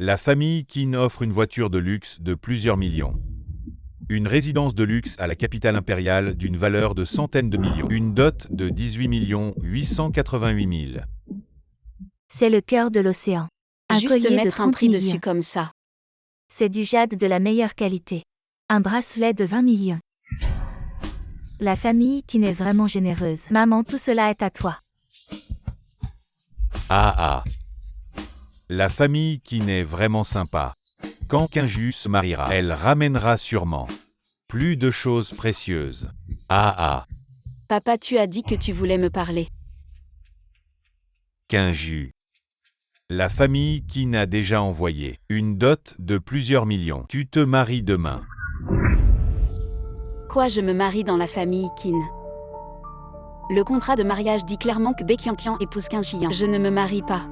La famille Qin offre une voiture de luxe de plusieurs millions. Une résidence de luxe à la capitale impériale d'une valeur de centaines de millions. Une dot de 18 888 000. C'est le cœur de l'océan. Un Juste collier de mettre un 30 prix millions. dessus comme ça. C'est du jade de la meilleure qualité. Un bracelet de 20 millions. La famille qui n'est vraiment généreuse. Maman, tout cela est à toi. Ah ah. La famille Qin est vraiment sympa. Quand Kinju se mariera, elle ramènera sûrement plus de choses précieuses. Ah ah. Papa, tu as dit que tu voulais me parler. Kinju. La famille Qin a déjà envoyé une dot de plusieurs millions. Tu te maries demain. Quoi, je me marie dans la famille Qin? Le contrat de mariage dit clairement que Baekhyun épouse Kinchiyan. Je ne me marie pas.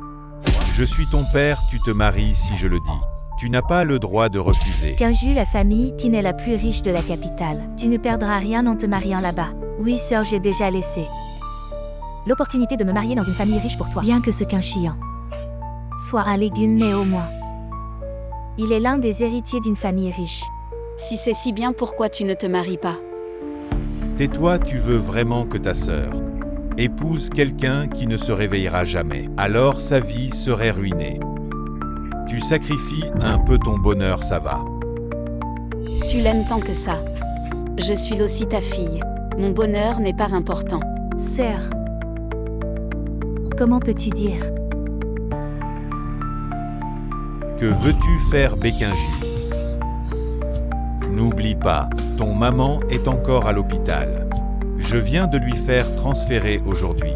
Je suis ton père, tu te maries si je le dis. Tu n'as pas le droit de refuser. Kinju, la famille qui n'est la plus riche de la capitale. Tu ne perdras rien en te mariant là-bas. Oui, sœur, j'ai déjà laissé l'opportunité de me marier dans une famille riche pour toi. Bien que ce Kinchiyan soit un légume, mais au moins il est l'un des héritiers d'une famille riche. Si c'est si bien, pourquoi tu ne te maries pas? Tais-toi, tu veux vraiment que ta sœur épouse quelqu'un qui ne se réveillera jamais. Alors sa vie serait ruinée. Tu sacrifies un peu ton bonheur, ça va. Tu l'aimes tant que ça. Je suis aussi ta fille. Mon bonheur n'est pas important. Sœur, comment peux-tu dire? Que veux-tu faire, Baekhyun? N'oublie pas, ton maman est encore à l'hôpital. Je viens de lui faire transférer aujourd'hui.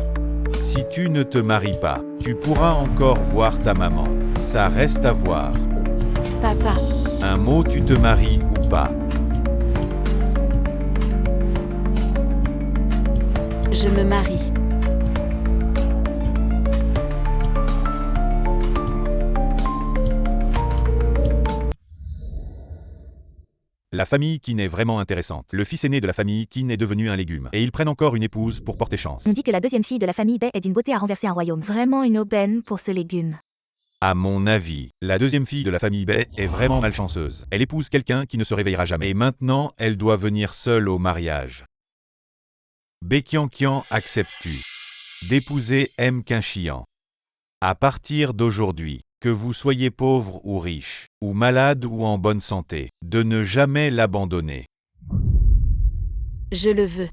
Si tu ne te maries pas, tu pourras encore voir ta maman. Ça reste à voir. Papa, Un mot, tu te maries ou pas? je me marie. La famille Qin est vraiment intéressante. Le fils aîné de la famille Qin est devenu un légume. Et ils prennent encore une épouse pour porter chance. On dit que la deuxième fille de la famille Bae est d'une beauté à renverser un royaume. Vraiment une aubaine pour ce légume. À mon avis, la deuxième fille de la famille Bae est vraiment malchanceuse. Elle épouse quelqu'un qui ne se réveillera jamais. Et maintenant, elle doit venir seule au mariage. Baekhyun, acceptes-tu d'épouser M. Kinchiyan? À partir d'aujourd'hui, que vous soyez pauvre ou riche, ou malade ou en bonne santé, de ne jamais l'abandonner. Je le veux.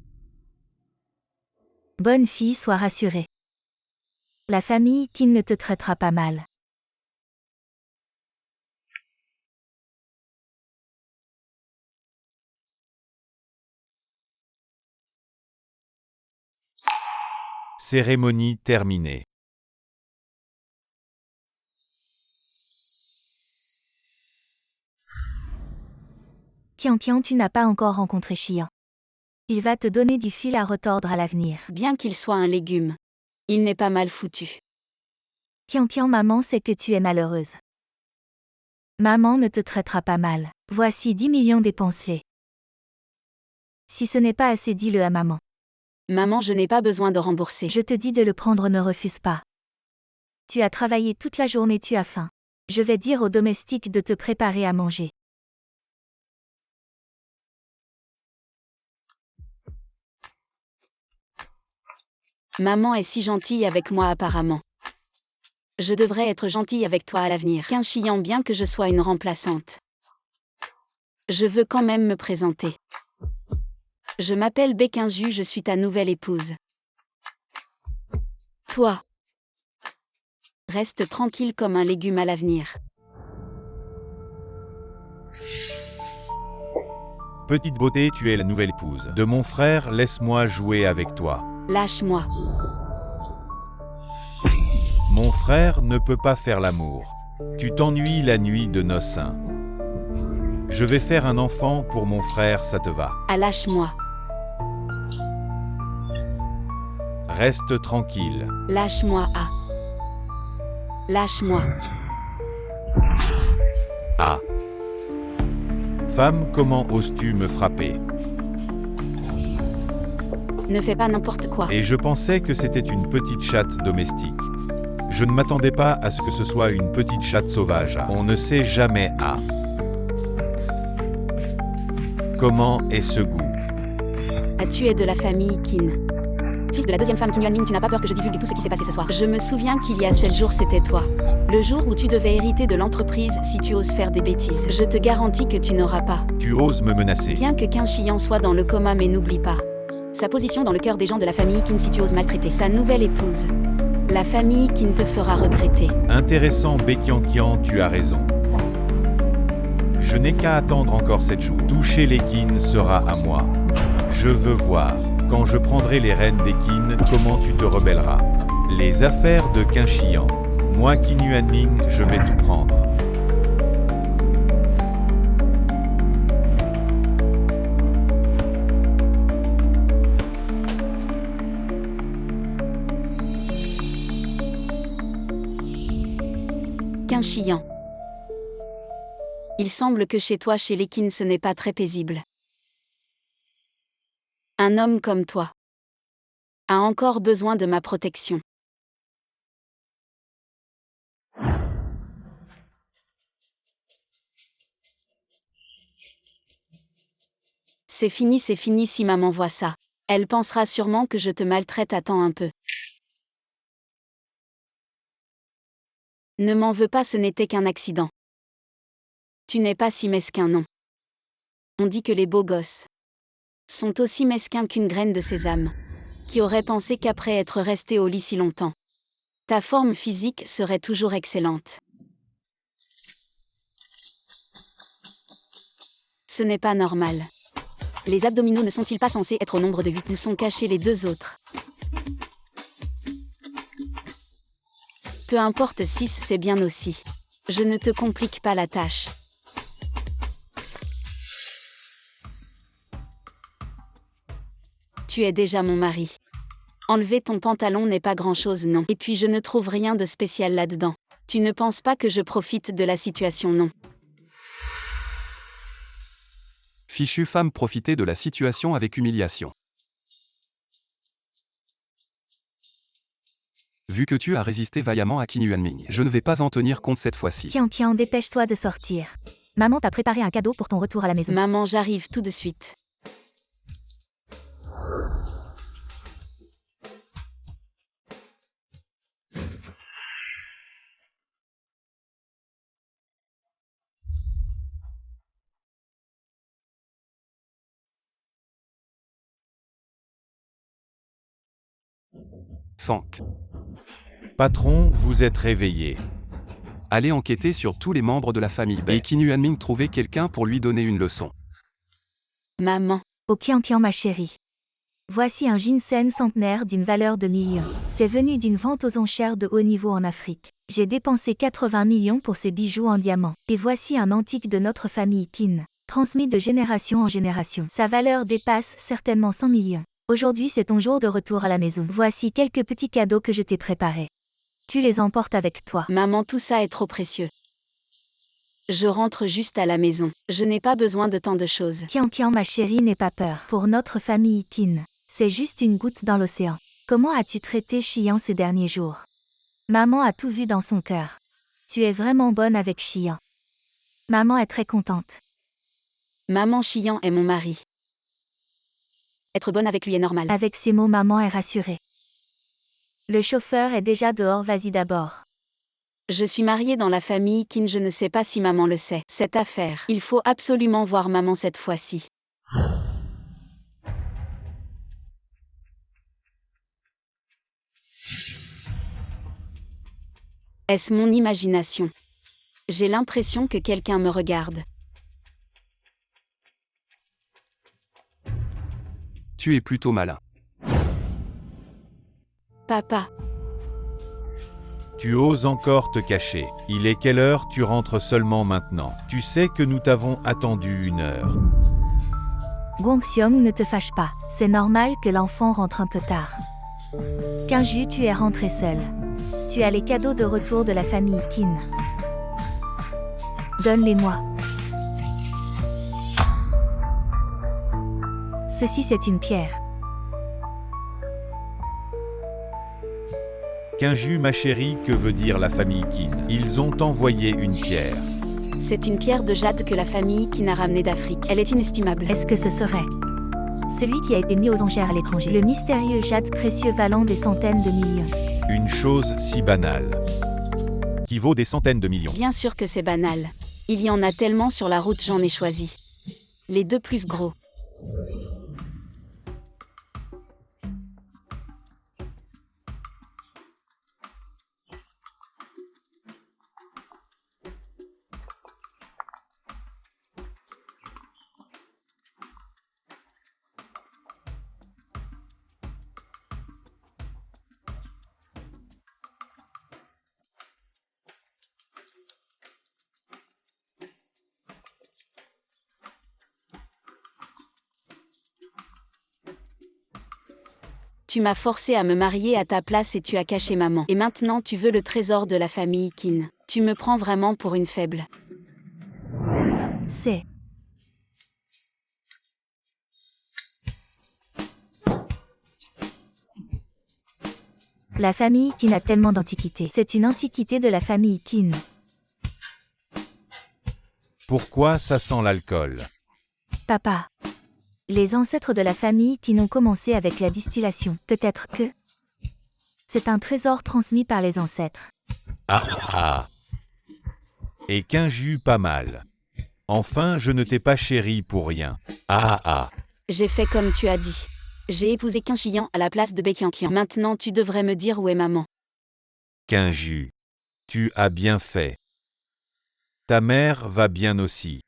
Bonne fille, sois rassurée. La famille qui ne te traitera pas mal. Cérémonie terminée. Kian, tu n'as pas encore rencontré Chian. Il va te donner du fil à retordre à l'avenir. Bien qu'il soit un légume, il n'est pas mal foutu. Kian, maman sait que tu es malheureuse. Maman ne te traitera pas mal. Voici 10 millions dépensés. Si ce n'est pas assez, dis-le à maman. Maman, je n'ai pas besoin de rembourser. Je te dis de le prendre, ne refuse pas. Tu as travaillé toute la journée, tu as faim. Je vais dire aux domestiques de te préparer à manger. Maman est si gentille avec moi apparemment. Je devrais être gentille avec toi à l'avenir. Kinchiyan, bien que je sois une remplaçante. Je veux quand même me présenter. Je m'appelle Baekhyun, je suis ta nouvelle épouse. Toi, reste tranquille comme un légume à l'avenir. Petite beauté, tu es la nouvelle épouse de mon frère, laisse-moi jouer avec toi. Lâche-moi. Mon frère ne peut pas faire l'amour. Tu t'ennuies la nuit de noces. Je vais faire un enfant pour mon frère, ça te va? Ah, lâche-moi. Reste tranquille. Lâche-moi, ah. Lâche-moi. Ah. Femme, comment oses-tu me frapper? Ne fais pas n'importe quoi. Et je pensais que c'était une petite chatte domestique. Je ne m'attendais pas à ce que ce soit une petite chatte sauvage. On ne sait jamais à. Comment est ce goût? Tu es de la famille Qin. Fils de la deuxième femme Qin Yuanming, tu n'as pas peur que je divulgue tout ce qui s'est passé ce soir. Je me souviens qu'il y a 7 jours, c'était toi. Le jour où tu devais hériter de l'entreprise si tu oses faire des bêtises. Je te garantis que tu n'auras pas. Tu oses me menacer. Bien que Qin Shiyan soit dans le coma, mais n'oublie pas sa position dans le cœur des gens de la famille Qin si tu oses maltraiter sa nouvelle épouse. La famille Qin te fera regretter. Intéressant Baekianqian, tu as raison. Je n'ai qu'à attendre encore 7 jours. Toucher les Qin sera à moi. Je veux voir, quand je prendrai les rênes des Qin, comment tu te rebelleras. Les affaires de Qin Shiyan. Moi Qin Yuanming, je vais tout prendre. Qin Shiyan. Il semble que chez toi, chez les Qin, ce n'est pas très paisible. Un homme comme toi a encore besoin de ma protection. C'est fini si maman voit ça. Elle pensera sûrement que je te maltraite. Attends un peu. Ne m'en veux pas, ce n'était qu'un accident. Tu n'es pas si mesquin, non. On dit que les beaux gosses sont aussi mesquins qu'une graine de sésame. Qui aurait pensé qu'après être resté au lit si longtemps, ta forme physique serait toujours excellente. Ce n'est pas normal. Les abdominaux ne sont-ils pas censés être au nombre de 8? Où sont cachés les 2 autres? Peu importe, 6 c'est bien aussi. Je ne te complique pas la tâche. Tu es déjà mon mari. Enlever ton pantalon n'est pas grand-chose, non. Et puis je ne trouve rien de spécial là-dedans. Tu ne penses pas que je profite de la situation, non? Fichue femme profitait de la situation avec humiliation. Vu que tu as résisté vaillamment à Qin Yuanming, je ne vais pas en tenir compte cette fois-ci. Qian, dépêche-toi de sortir. Maman t'a préparé un cadeau pour ton retour à la maison. Maman, j'arrive tout de suite. Fank. Patron, vous êtes réveillé. Allez enquêter sur tous les membres de la famille Bei. Et Qin Yuanming trouver quelqu'un pour lui donner une leçon. Maman. Oh Qian, ma chérie. Voici un ginseng centenaire d'une valeur de millions. C'est venu d'une vente aux enchères de haut niveau en Afrique. J'ai dépensé 80 millions pour ces bijoux en diamant. Et voici un antique de notre famille Qin, transmis de génération en génération. Sa valeur dépasse certainement 100 millions. Aujourd'hui c'est ton jour de retour à la maison. Voici quelques petits cadeaux que je t'ai préparés. Tu les emportes avec toi. Maman, tout ça est trop précieux. Je rentre juste à la maison. Je n'ai pas besoin de tant de choses. Qian, ma chérie, n'aie pas peur. Pour notre famille Qin, c'est juste une goutte dans l'océan. Comment as-tu traité Shiyan ces derniers jours? Maman a tout vu dans son cœur. Tu es vraiment bonne avec Shiyan. Maman est très contente. Maman, Shiyan est mon mari. Être bonne avec lui est normal. Avec ces mots, maman est rassurée. Le chauffeur est déjà dehors, vas-y d'abord. Je suis mariée dans la famille Qin, je ne sais pas si maman le sait. Cette affaire, il faut absolument voir maman cette fois-ci. Est-ce mon imagination? J'ai l'impression que quelqu'un me regarde. Tu es plutôt malin. Papa. Tu oses encore te cacher. Il est quelle heure? Tu rentres seulement maintenant. Tu sais que nous t'avons attendu 1 heure. Gongxiong, ne te fâche pas. C'est normal que l'enfant rentre un peu tard. Qinju, tu es rentré seul. Tu as les cadeaux de retour de la famille Qin. Donne-les-moi. Ceci c'est une pierre. Kinju, ma chérie, que veut dire la famille Qin? Ils ont envoyé une pierre. C'est une pierre de jade que la famille Qin a ramenée d'Afrique. Elle est inestimable. Est-ce que ce serait celui qui a été mis aux enchères à l'étranger? Le mystérieux jade précieux valant des centaines de millions. Une chose si banale, qui vaut des centaines de millions. Bien sûr que c'est banal. Il y en a tellement sur la route, j'en ai choisi les 2 plus gros. Tu m'as forcé à me marier à ta place et tu as caché maman. Et maintenant tu veux le trésor de la famille Qin. Tu me prends vraiment pour une faible. C'est la famille Qin a tellement d'antiquité. C'est une antiquité de la famille Qin. Pourquoi ça sent l'alcool? Papa. Les ancêtres de la famille Qin ont commencé avec la distillation. Peut-être que c'est un trésor transmis par les ancêtres. Ah ah. Et Kinju, pas mal. Enfin, je ne t'ai pas chéri pour rien. Ah ah. J'ai fait comme tu as dit. J'ai épousé Kinchiyan à la place de Baekhyangkyang. Maintenant tu devrais me dire où est maman. Kinju, tu as bien fait. Ta mère va bien aussi.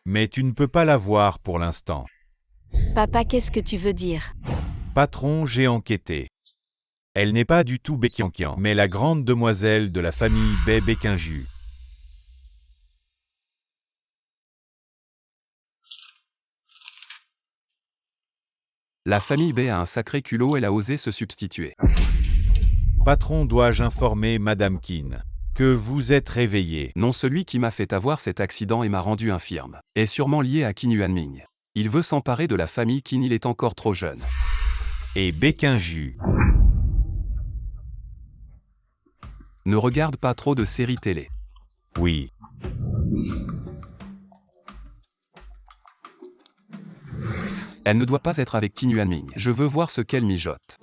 Mais tu ne peux pas la voir pour l'instant. Papa, qu'est-ce que tu veux dire? Patron, j'ai enquêté. Elle n'est pas du tout Baekhyangkyang, mais la grande demoiselle de la famille Bae-Kinju. La famille Bae a un sacré culot, elle a osé se substituer. Patron, dois-je informer Madame Qin que vous êtes réveillée? Non, celui qui m'a fait avoir cet accident et m'a rendu infirme est sûrement lié à Qin Yuanming. Il veut s'emparer de la famille Qin, il est encore trop jeune. Et Bae-Kinju. Ne regarde pas trop de séries télé. Oui. Elle ne doit pas être avec Qin Yuanming. Je veux voir ce qu'elle mijote.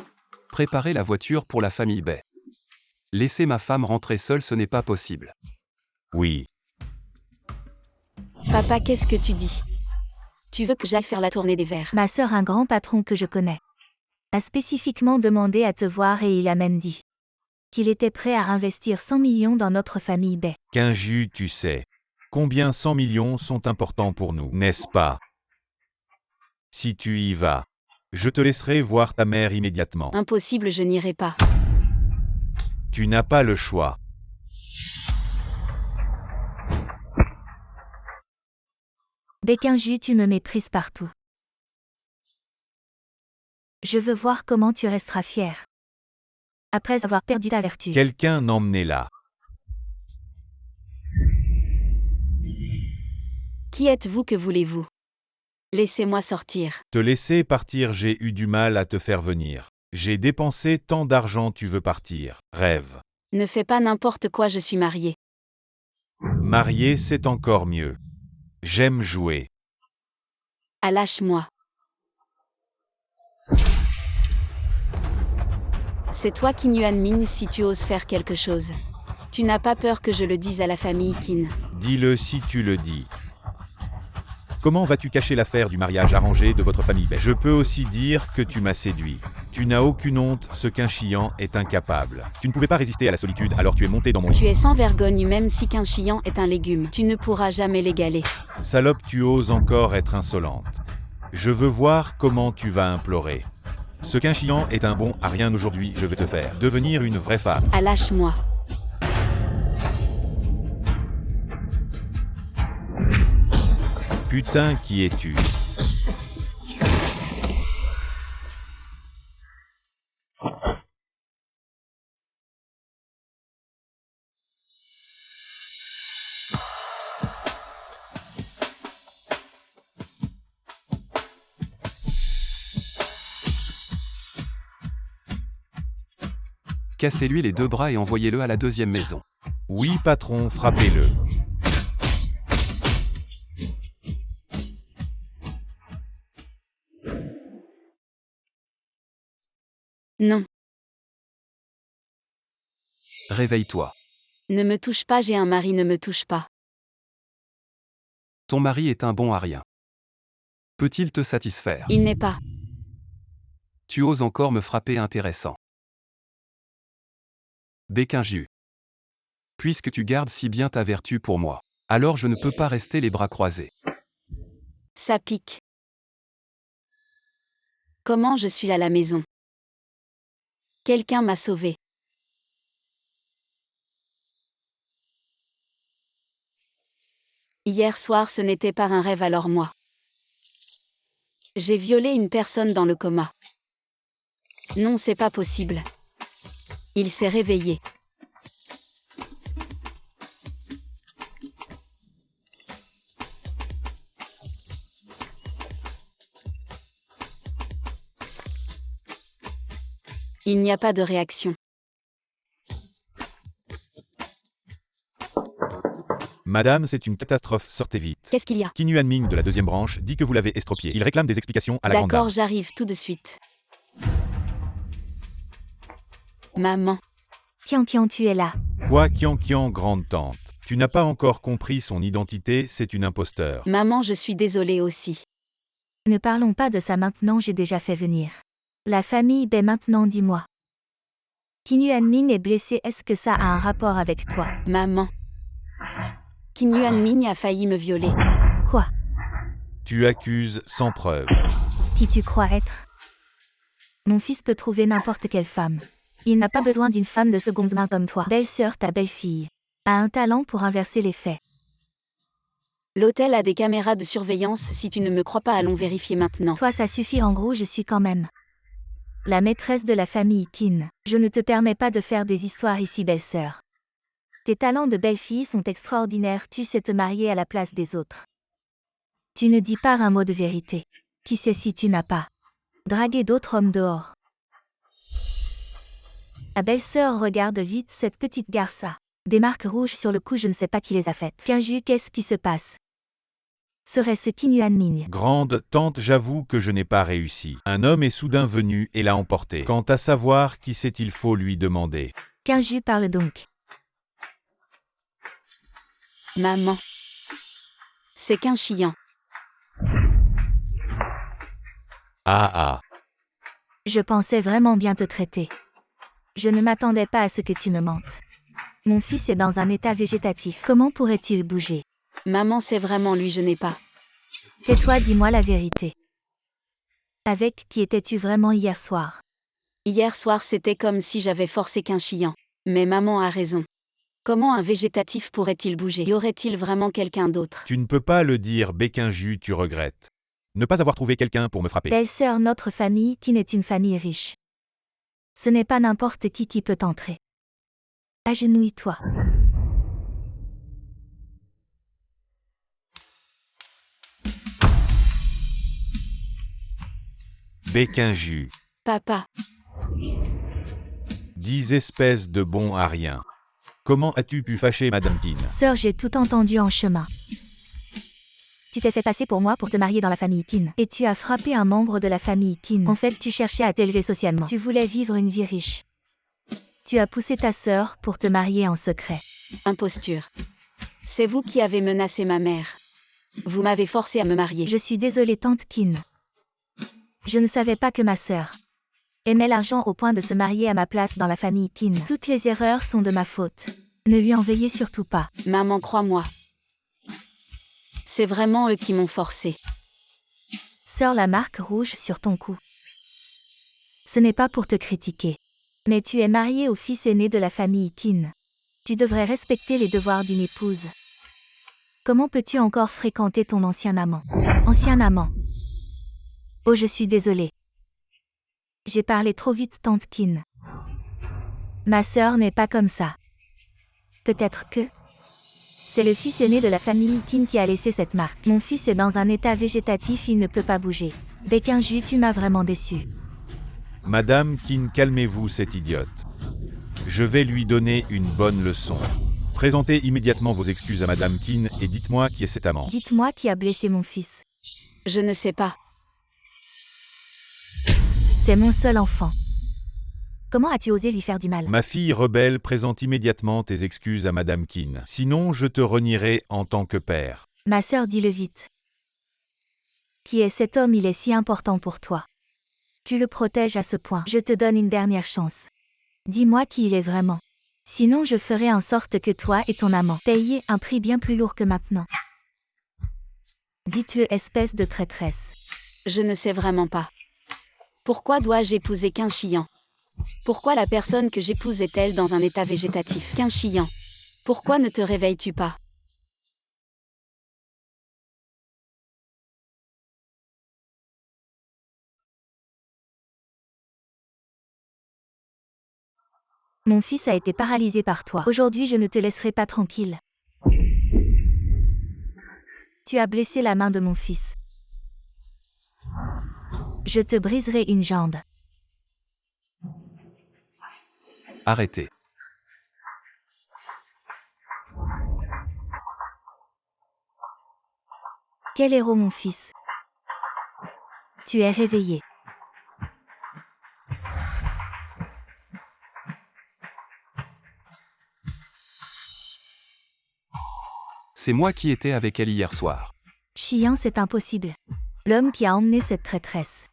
Préparez la voiture pour la famille Bae. Laisser ma femme rentrer seule, ce n'est pas possible. Oui. Papa, qu'est-ce que tu dis? Tu veux que j'aille faire la tournée des verres? Ma sœur, un grand patron que je connais, a spécifiquement demandé à te voir et il a même dit qu'il était prêt à investir 100 millions dans notre famille Bae. Kinju, tu sais combien 100 millions sont importants pour nous, n'est-ce pas? Si tu y vas, je te laisserai voir ta mère immédiatement. Impossible, je n'irai pas. Tu n'as pas le choix. Bae-Kinju, tu me méprises partout. Je veux voir comment tu resteras fier après avoir perdu ta vertu. Quelqu'un emmenez-la. Qui êtes-vous, que voulez-vous? Laissez-moi sortir. Te laisser partir, j'ai eu du mal à te faire venir. J'ai dépensé tant d'argent, tu veux partir. Rêve. Ne fais pas n'importe quoi, je suis mariée. Marié, c'est encore mieux. J'aime jouer. Ah, lâche-moi. C'est toi Qin Yuanming si tu oses faire quelque chose. Tu n'as pas peur que je le dise à la famille Qin? Dis-le si tu le dis. Comment vas-tu cacher l'affaire du mariage arrangé de votre famille Bae? Je peux aussi dire que tu m'as séduit. Tu n'as aucune honte, ce Kinchiyan est incapable. Tu ne pouvais pas résister à la solitude, alors tu es monté dans mon lit. Tu es sans vergogne, même si Kinchiyan est un légume. Tu ne pourras jamais l'égaler. Salope, tu oses encore être insolente. Je veux voir comment tu vas implorer. Ce Kinchiyan est un bon à rien aujourd'hui, je vais te faire devenir une vraie femme. Ah, lâche-moi. Putain, qui es-tu? Cassez-lui les 2 bras et envoyez-le à la 2e maison. Oui, patron, frappez-le. Non, Réveille-toi. ne me touche pas, j'ai un mari, ne me touche pas. Ton mari est un bon à rien. Peut-il te satisfaire? Il n'est pas. Tu oses encore me frapper, intéressant. Béquinju. Puisque tu gardes si bien ta vertu pour moi, alors je ne peux pas rester les bras croisés. Ça pique. Comment je suis à la maison? Quelqu'un m'a sauvé. Hier soir, ce n'était pas un rêve, alors moi. J'ai violé une personne dans le coma. Non, c'est pas possible. Il s'est réveillé. Il n'y a pas de réaction. Madame, c'est une catastrophe, sortez vite. Qu'est-ce qu'il y a? Qin Yuanming de la 2e branche dit que vous l'avez estropié. Il réclame des explications à la grande D'accord, dame. j'arrive tout de suite. Maman, Qian, tu es là. Quoi, Qian, grande tante? Tu n'as pas encore compris son identité, c'est une imposteur. maman, je suis désolée aussi. Ne parlons pas de ça maintenant, j'ai déjà fait venir. La famille Bei maintenant, dis-moi. Qin Yuanming est blessé, est-ce que ça a un rapport avec toi? Maman. Qin Yuanming a failli me violer. Quoi? Tu accuses sans preuve. Qui tu crois être? Mon fils peut trouver n'importe quelle femme. Il n'a pas besoin d'une femme de seconde main comme toi. Belle-sœur, ta belle-fille a un talent pour inverser les faits. L'hôtel a des caméras de surveillance, si tu ne me crois pas, allons vérifier maintenant. Toi, ça suffit, en gros, je suis quand même la maîtresse de la famille Qin. Je ne te permets pas de faire des histoires ici, belle-sœur. Tes talents de belle-fille sont extraordinaires, tu sais te marier à la place des autres. Tu ne dis pas un mot de vérité. Qui sait si tu n'as pas dragué d'autres hommes dehors? La belle-sœur regarde vite cette petite garça. Des marques rouges sur le cou, je ne sais pas qui les a faites. Qinju, qu'est-ce qui se passe? Serait-ce Qin Yuanming? Grande tante, j'avoue que je n'ai pas réussi. Un homme est soudain venu et l'a emporté. Quant à savoir qui c'est, il faut lui demander. Qinju, parle donc. Maman. C'est qu'un chiant. Ah. Je pensais vraiment bien te traiter. Je ne m'attendais pas à ce que tu me mentes. Mon fils est dans un état végétatif. Comment pourrait-il bouger? Maman, c'est vraiment lui, je n'ai pas. Tais-toi, dis-moi la vérité. Avec qui étais-tu vraiment hier soir? Hier soir, c'était comme si j'avais forcé qu'un chiant. Mais maman a raison. Comment un végétatif pourrait-il bouger? Y aurait-il vraiment quelqu'un d'autre? Tu ne peux pas le dire, Béquinju, tu regrettes. Ne pas avoir trouvé quelqu'un pour me frapper. Belle-sœur, notre famille Qin est une famille riche. Ce n'est pas n'importe qui peut entrer. Agenouille-toi. Béquinju. Papa. 10 espèces de bons à rien. Comment as-tu pu fâcher Madame Qin? Sœur, j'ai tout entendu en chemin. Tu t'es fait passer pour moi pour te marier dans la famille Qin. Et tu as frappé un membre de la famille Qin. En fait, tu cherchais à t'élever socialement. Tu voulais vivre une vie riche. Tu as poussé ta sœur pour te marier en secret. Imposture. C'est vous qui avez menacé ma mère. Vous m'avez forcé à me marier. Je suis désolée, tante Qin. Je ne savais pas que ma sœur aimait l'argent au point de se marier à ma place dans la famille Qin. Toutes les erreurs sont de ma faute. Ne lui en veuillez surtout pas. Maman, crois-moi. C'est vraiment eux qui m'ont forcé. Sœur, la marque rouge sur ton cou. Ce n'est pas pour te critiquer. Mais tu es mariée au fils aîné de la famille Qin. Tu devrais respecter les devoirs d'une épouse. Comment peux-tu encore fréquenter ton ancien amant? Ancien amant. Oh, je suis désolée. J'ai parlé trop vite, tante Qin. Ma sœur n'est pas comme ça. Peut-être que c'est le fils aîné de la famille Qin qui a laissé cette marque. Mon fils est dans un état végétatif, il ne peut pas bouger. Béquinju, tu m'as vraiment déçu. Madame Qin, calmez-vous, cette idiote. Je vais lui donner une bonne leçon. Présentez immédiatement vos excuses à Madame Keane et dites-moi qui est cet amant. Dites-moi qui a blessé mon fils. Je ne sais pas. C'est mon seul enfant. Comment as-tu osé lui faire du mal? Ma fille rebelle, présente immédiatement tes excuses à Madame Keane. Sinon, je te renierai en tant que père. Ma sœur, dis-le vite. Qui est cet homme? Il est si important pour toi. Tu le protèges à ce point. Je te donne une dernière chance. Dis-moi qui il est vraiment. Sinon je ferai en sorte que toi et ton amant payiez un prix bien plus lourd que maintenant. Dis-tu, espèce de traîtresse. Je ne sais vraiment pas. Pourquoi dois-je épouser qu'un chiant? Pourquoi la personne que j'épouse est-elle dans un état végétatif? Qu'un chiant. Pourquoi ne te réveilles-tu pas? Mon fils a été paralysé par toi. Aujourd'hui je ne te laisserai pas tranquille. Tu as blessé la main de mon fils. Je te briserai une jambe. Arrêtez. Quel héros mon fils. Tu es réveillé. C'est moi qui étais avec elle hier soir. Chiant, c'est impossible. L'homme qui a emmené cette traîtresse.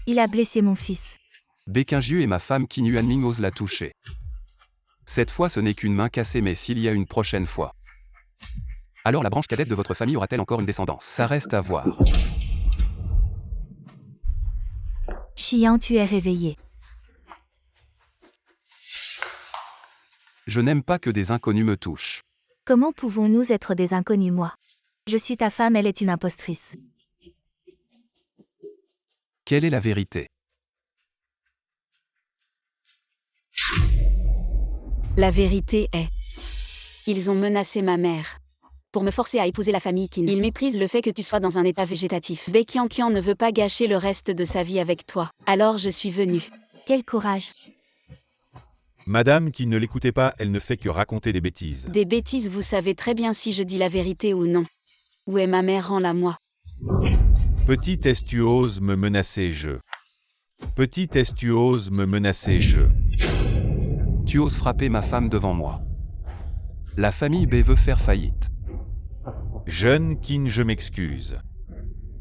Il a blessé mon fils. Baekhyun et ma femme Kim Yuanming osent la toucher. Cette fois ce n'est qu'une main cassée, mais s'il y a une prochaine fois. Alors la branche cadette de votre famille aura-t-elle encore une descendance? Ça reste à voir. Chiant, tu es réveillé. Je n'aime pas que des inconnus me touchent. Comment pouvons-nous être des inconnus, moi? Je suis ta femme, elle est une impostrice. Quelle est la vérité? La vérité est... Ils ont menacé ma mère. Pour me forcer à épouser la famille Qin. Ils méprisent le fait que tu sois dans un état végétatif. Baekhyun ne veut pas gâcher le reste de sa vie avec toi. Alors je suis venue. Quel courage. Madame qui ne l'écoutez pas, elle ne fait que raconter des bêtises. Des bêtises, vous savez très bien si je dis la vérité ou non. Où est ma mère? Rends-la moi. Petite, est-ce tu oses me menacer, je. Petite, est-ce tu oses me menacer, je. Tu oses frapper ma femme devant moi. La famille B veut faire faillite. Jeune Qin, je m'excuse.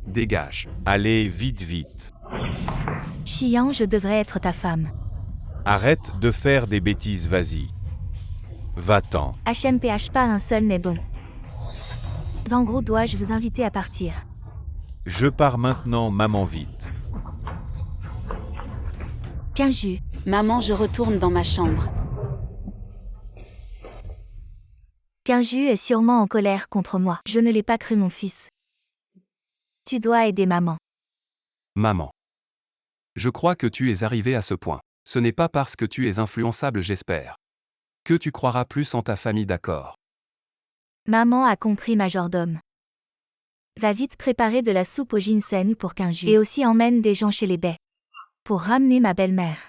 Dégage. Allez, vite, vite. Chiant, je devrais être ta femme. Arrête de faire des bêtises, vas-y. Va-t'en. HMPH, pas un seul n'est bon. En gros, dois-je vous inviter à partir? Je pars maintenant, maman, vite. Kinju. Maman, je retourne dans ma chambre. Kinju est sûrement en colère contre moi. Je ne l'ai pas cru, mon fils. Tu dois aider maman. Maman. Je crois que tu es arrivé à ce point. Ce n'est pas parce que tu es influençable, j'espère. Que tu croiras plus en ta famille, d'accord. Maman a compris, majordome. Va vite préparer de la soupe au ginseng pour Kinju. Et aussi emmène des gens chez les baies. Pour ramener ma belle-mère.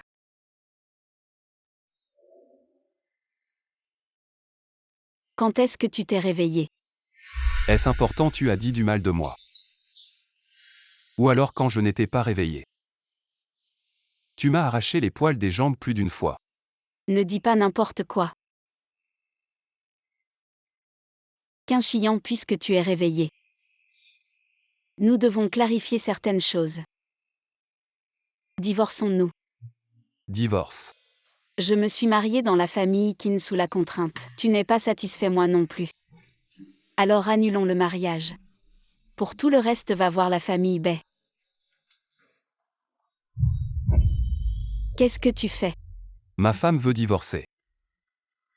Quand est-ce que tu t'es réveillé? Est-ce important? Tu as dit du mal de moi. Ou alors quand je n'étais pas réveillé. Tu m'as arraché les poils des jambes plus d'une fois. Ne dis pas n'importe quoi. Qu'un chiant puisque tu es réveillé. Nous devons clarifier certaines choses. Divorçons-nous. Divorce. Je me suis mariée dans la famille Qin sous la contrainte. Tu n'es pas satisfait, moi non plus. Alors annulons le mariage. Pour tout le reste, va voir la famille Bai. Qu'est-ce que tu fais? Ma femme veut divorcer.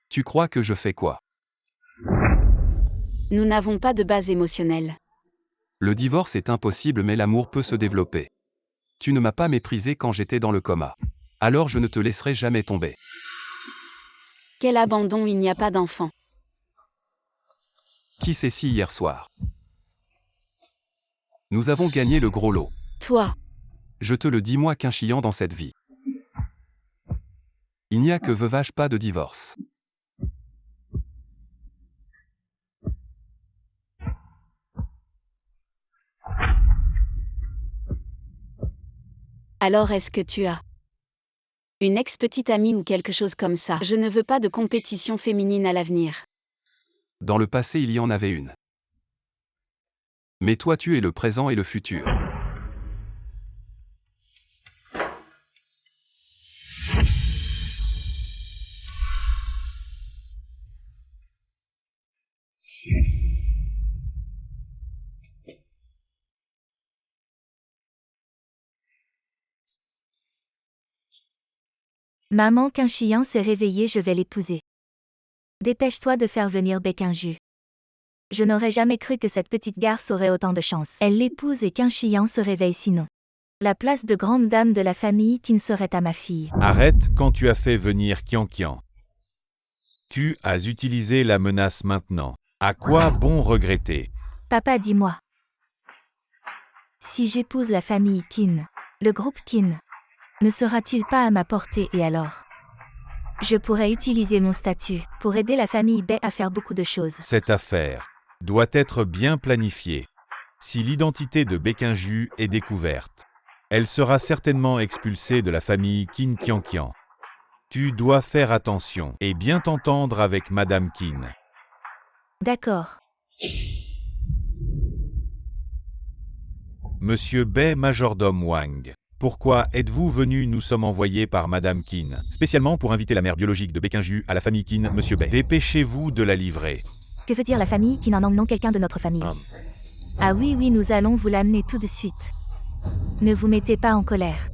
Tu crois que je fais quoi? Nous n'avons pas de base émotionnelle. Le divorce est impossible, mais l'amour peut se développer. Tu ne m'as pas méprisé quand j'étais dans le coma. Alors je ne te laisserai jamais tomber. Quel abandon, il n'y a pas d'enfant. Qui sait si hier soir? Nous avons gagné le gros lot. Toi, Je te le dis, moi qu'un chiant dans cette vie. Il n'y a que veuvage, pas de divorce. Alors est-ce que tu as une ex-petite amie ou quelque chose comme ça? Je ne veux pas de compétition féminine à l'avenir. Dans le passé, il y en avait une. Mais toi, tu es le présent et le futur. Maman, qu'un chien s'est réveillé, je vais l'épouser. Dépêche-toi de faire venir Béquinju. Je n'aurais jamais cru que cette petite garce aurait autant de chance. Elle l'épouse et qu'un chien se réveille sinon. La place de grande dame de la famille qui ne serait à ma fille. Arrête quand tu as fait venir Kian. Tu as utilisé la menace maintenant. À quoi bon regretter? Papa, dis-moi. Si j'épouse la famille Kin, le groupe Kin, ne sera-t-il pas à ma portée et alors? Je pourrais utiliser mon statut pour aider la famille Bay à faire beaucoup de choses. Cette affaire doit être bien planifiée. Si l'identité de Béquinju est découverte, elle sera certainement expulsée de la famille Kin Kian. Tu dois faire attention et bien t'entendre avec Madame Kin. D'accord. Monsieur Bay, majordome Wang. Pourquoi êtes-vous venu? Nous sommes envoyés par Madame Kin, spécialement pour inviter la mère biologique de Béquinju à la famille Kin, Monsieur Bay. Dépêchez-vous de la livrer. Que veut dire la famille Kin en emmenant quelqu'un de notre famille? Ah oui, nous allons vous l'amener tout de suite. Ne vous mettez pas en colère.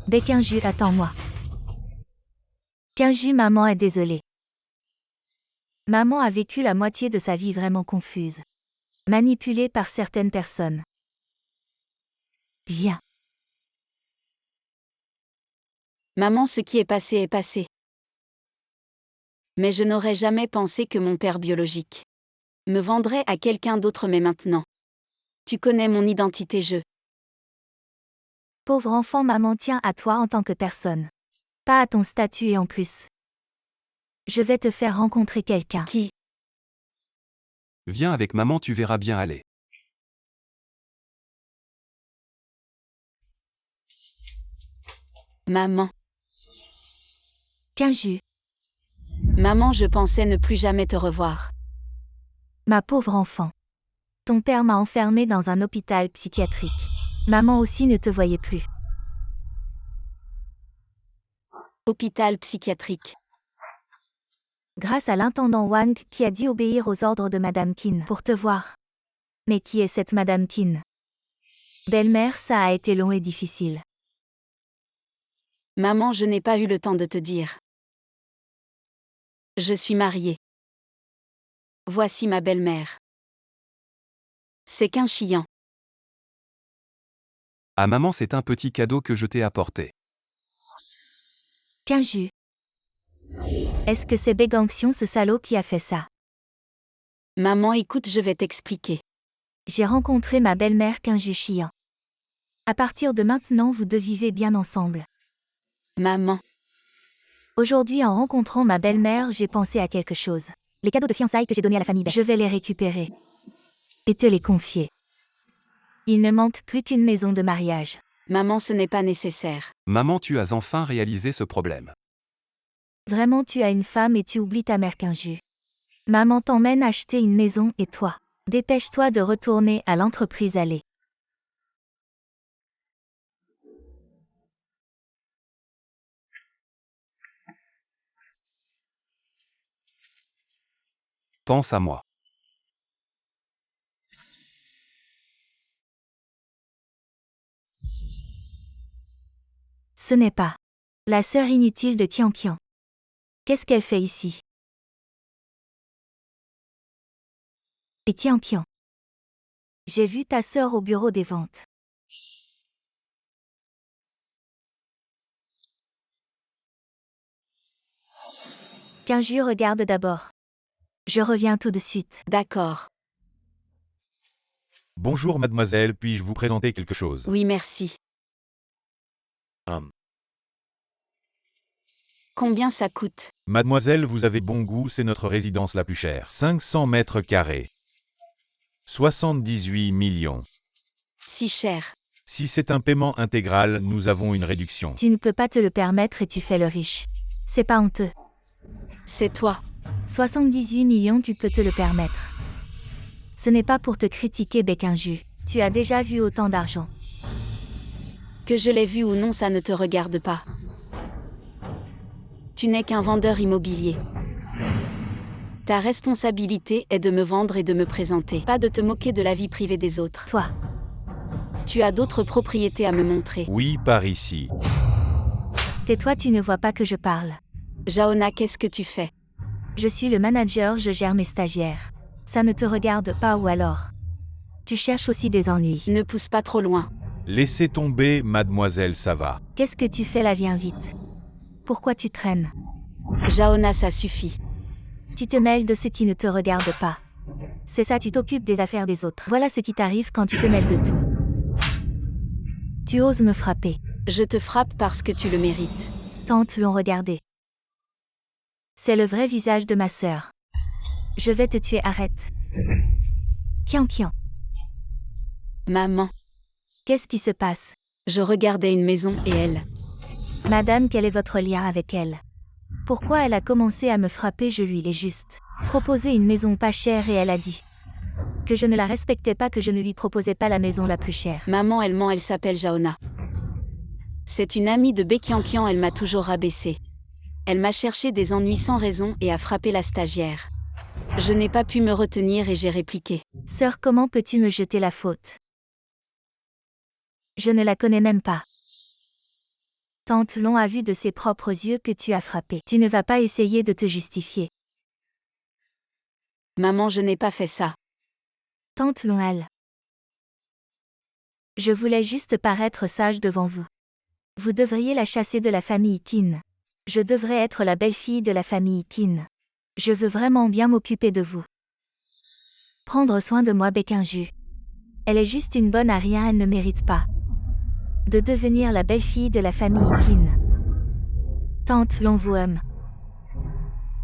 Béquinju, attends-moi. Kinju, maman est désolée. Maman a vécu la moitié de sa vie vraiment confuse. Manipulée par certaines personnes. Viens. Maman, ce qui est passé est passé. Mais je n'aurais jamais pensé que mon père biologique me vendrait à quelqu'un d'autre, mais maintenant. Tu connais mon identité, Pauvre enfant, maman tient à toi en tant que personne. Pas à ton statut et en plus. Je vais te faire rencontrer quelqu'un. Qui? Viens avec maman, tu verras bien aller. Maman. Kinju. Maman, je pensais ne plus jamais te revoir. Ma pauvre enfant. Ton père m'a enfermée dans un hôpital psychiatrique. Maman aussi ne te voyait plus. Hôpital psychiatrique. Grâce à l'intendant Wang qui a dit obéir aux ordres de Madame Kin pour te voir. Mais qui est cette Madame Kin? Belle-mère, ça a été long et difficile. Maman, je n'ai pas eu le temps de te dire. Je suis mariée. Voici ma belle-mère. C'est qu'un chien. Ah maman, c'est un petit cadeau que je t'ai apporté. Kinju. Est-ce que c'est Begangxion, ce salaud, qui a fait ça? Maman, écoute, je vais t'expliquer. J'ai rencontré ma belle-mère Kinju Chian. À partir de maintenant, vous deux vivez bien ensemble. Maman. Aujourd'hui, en rencontrant ma belle-mère, j'ai pensé à quelque chose. Les cadeaux de fiançailles que j'ai donnés à la famille Bay. Je vais les récupérer. Et te les confier. Il ne manque plus qu'une maison de mariage. Maman, ce n'est pas nécessaire. Maman, tu as enfin réalisé ce problème. Vraiment, tu as une femme et tu oublies ta mère Kinju. Maman t'emmène acheter une maison et toi, dépêche-toi de retourner à l'entreprise allée. Pense à moi. Ce n'est pas la sœur inutile de Kian. Qu'est-ce qu'elle fait ici? Et Kian. J'ai vu ta sœur au bureau des ventes. Kinju, regarde d'abord. Je reviens tout de suite. D'accord. Bonjour mademoiselle, puis-je vous présenter quelque chose? Oui, merci. Combien ça coûte? Mademoiselle, vous avez bon goût, c'est notre résidence la plus chère. 500 mètres carrés. 78 millions. Si cher. Si c'est un paiement intégral, nous avons une réduction. Tu ne peux pas te le permettre et tu fais le riche. C'est pas honteux. C'est toi. 78 millions, tu peux te le permettre. Ce n'est pas pour te critiquer, Béquinju. Tu as déjà vu autant d'argent. Que je l'ai vu ou non, ça ne te regarde pas. Tu n'es qu'un vendeur immobilier. Ta responsabilité est de me vendre et de me présenter, pas de te moquer de la vie privée des autres. Toi, Tu as d'autres propriétés à me montrer. Oui, par ici. tais-toi, tu ne vois pas que je parle. Jaona, qu'est-ce que tu fais? Je suis le manager, je gère mes stagiaires. Ça ne te regarde pas ou alors? Tu cherches aussi des ennuis. Ne pousse pas trop loin. Laissez tomber, mademoiselle, ça va. Qu'est-ce que tu fais là, viens vite. Pourquoi tu traînes? Jaona, ça suffit. Tu te mêles de ce qui ne te regarde pas. C'est ça, tu t'occupes des affaires des autres. Voilà ce qui t'arrive quand tu te mêles de tout. Tu oses me frapper. Je te frappe parce que tu le mérites. Tantes l'ont regardé. C'est le vrai visage de ma sœur. Je vais te tuer, arrête. Kian Kian. Maman. Qu'est-ce qui se passe? Je regardais une maison et elle. Madame, quel est votre lien avec elle? Pourquoi elle a commencé à me frapper? Je lui ai juste proposé une maison pas chère et elle a dit que je ne la respectais pas, que je ne lui proposais pas la maison la plus chère. Maman, elle ment, elle s'appelle Jaona. C'est une amie de Békiankian, elle m'a toujours rabaissée. Elle m'a cherché des ennuis sans raison et a frappé la stagiaire. Je n'ai pas pu me retenir et j'ai répliqué. Sœur, comment peux-tu me jeter la faute? Je ne la connais même pas. Tante Long a vu de ses propres yeux que tu as frappé. Tu ne vas pas essayer de te justifier. Maman, je n'ai pas fait ça. Tante Long, elle. Je voulais juste paraître sage devant vous. Vous devriez la chasser de la famille Tin. Je devrais être la belle-fille de la famille Tin. Je veux vraiment bien m'occuper de vous. Prendre soin de moi, Béquinju. Elle est juste une bonne à rien, elle ne mérite pas de devenir la belle-fille de la famille Tin. Tante Long vous aime.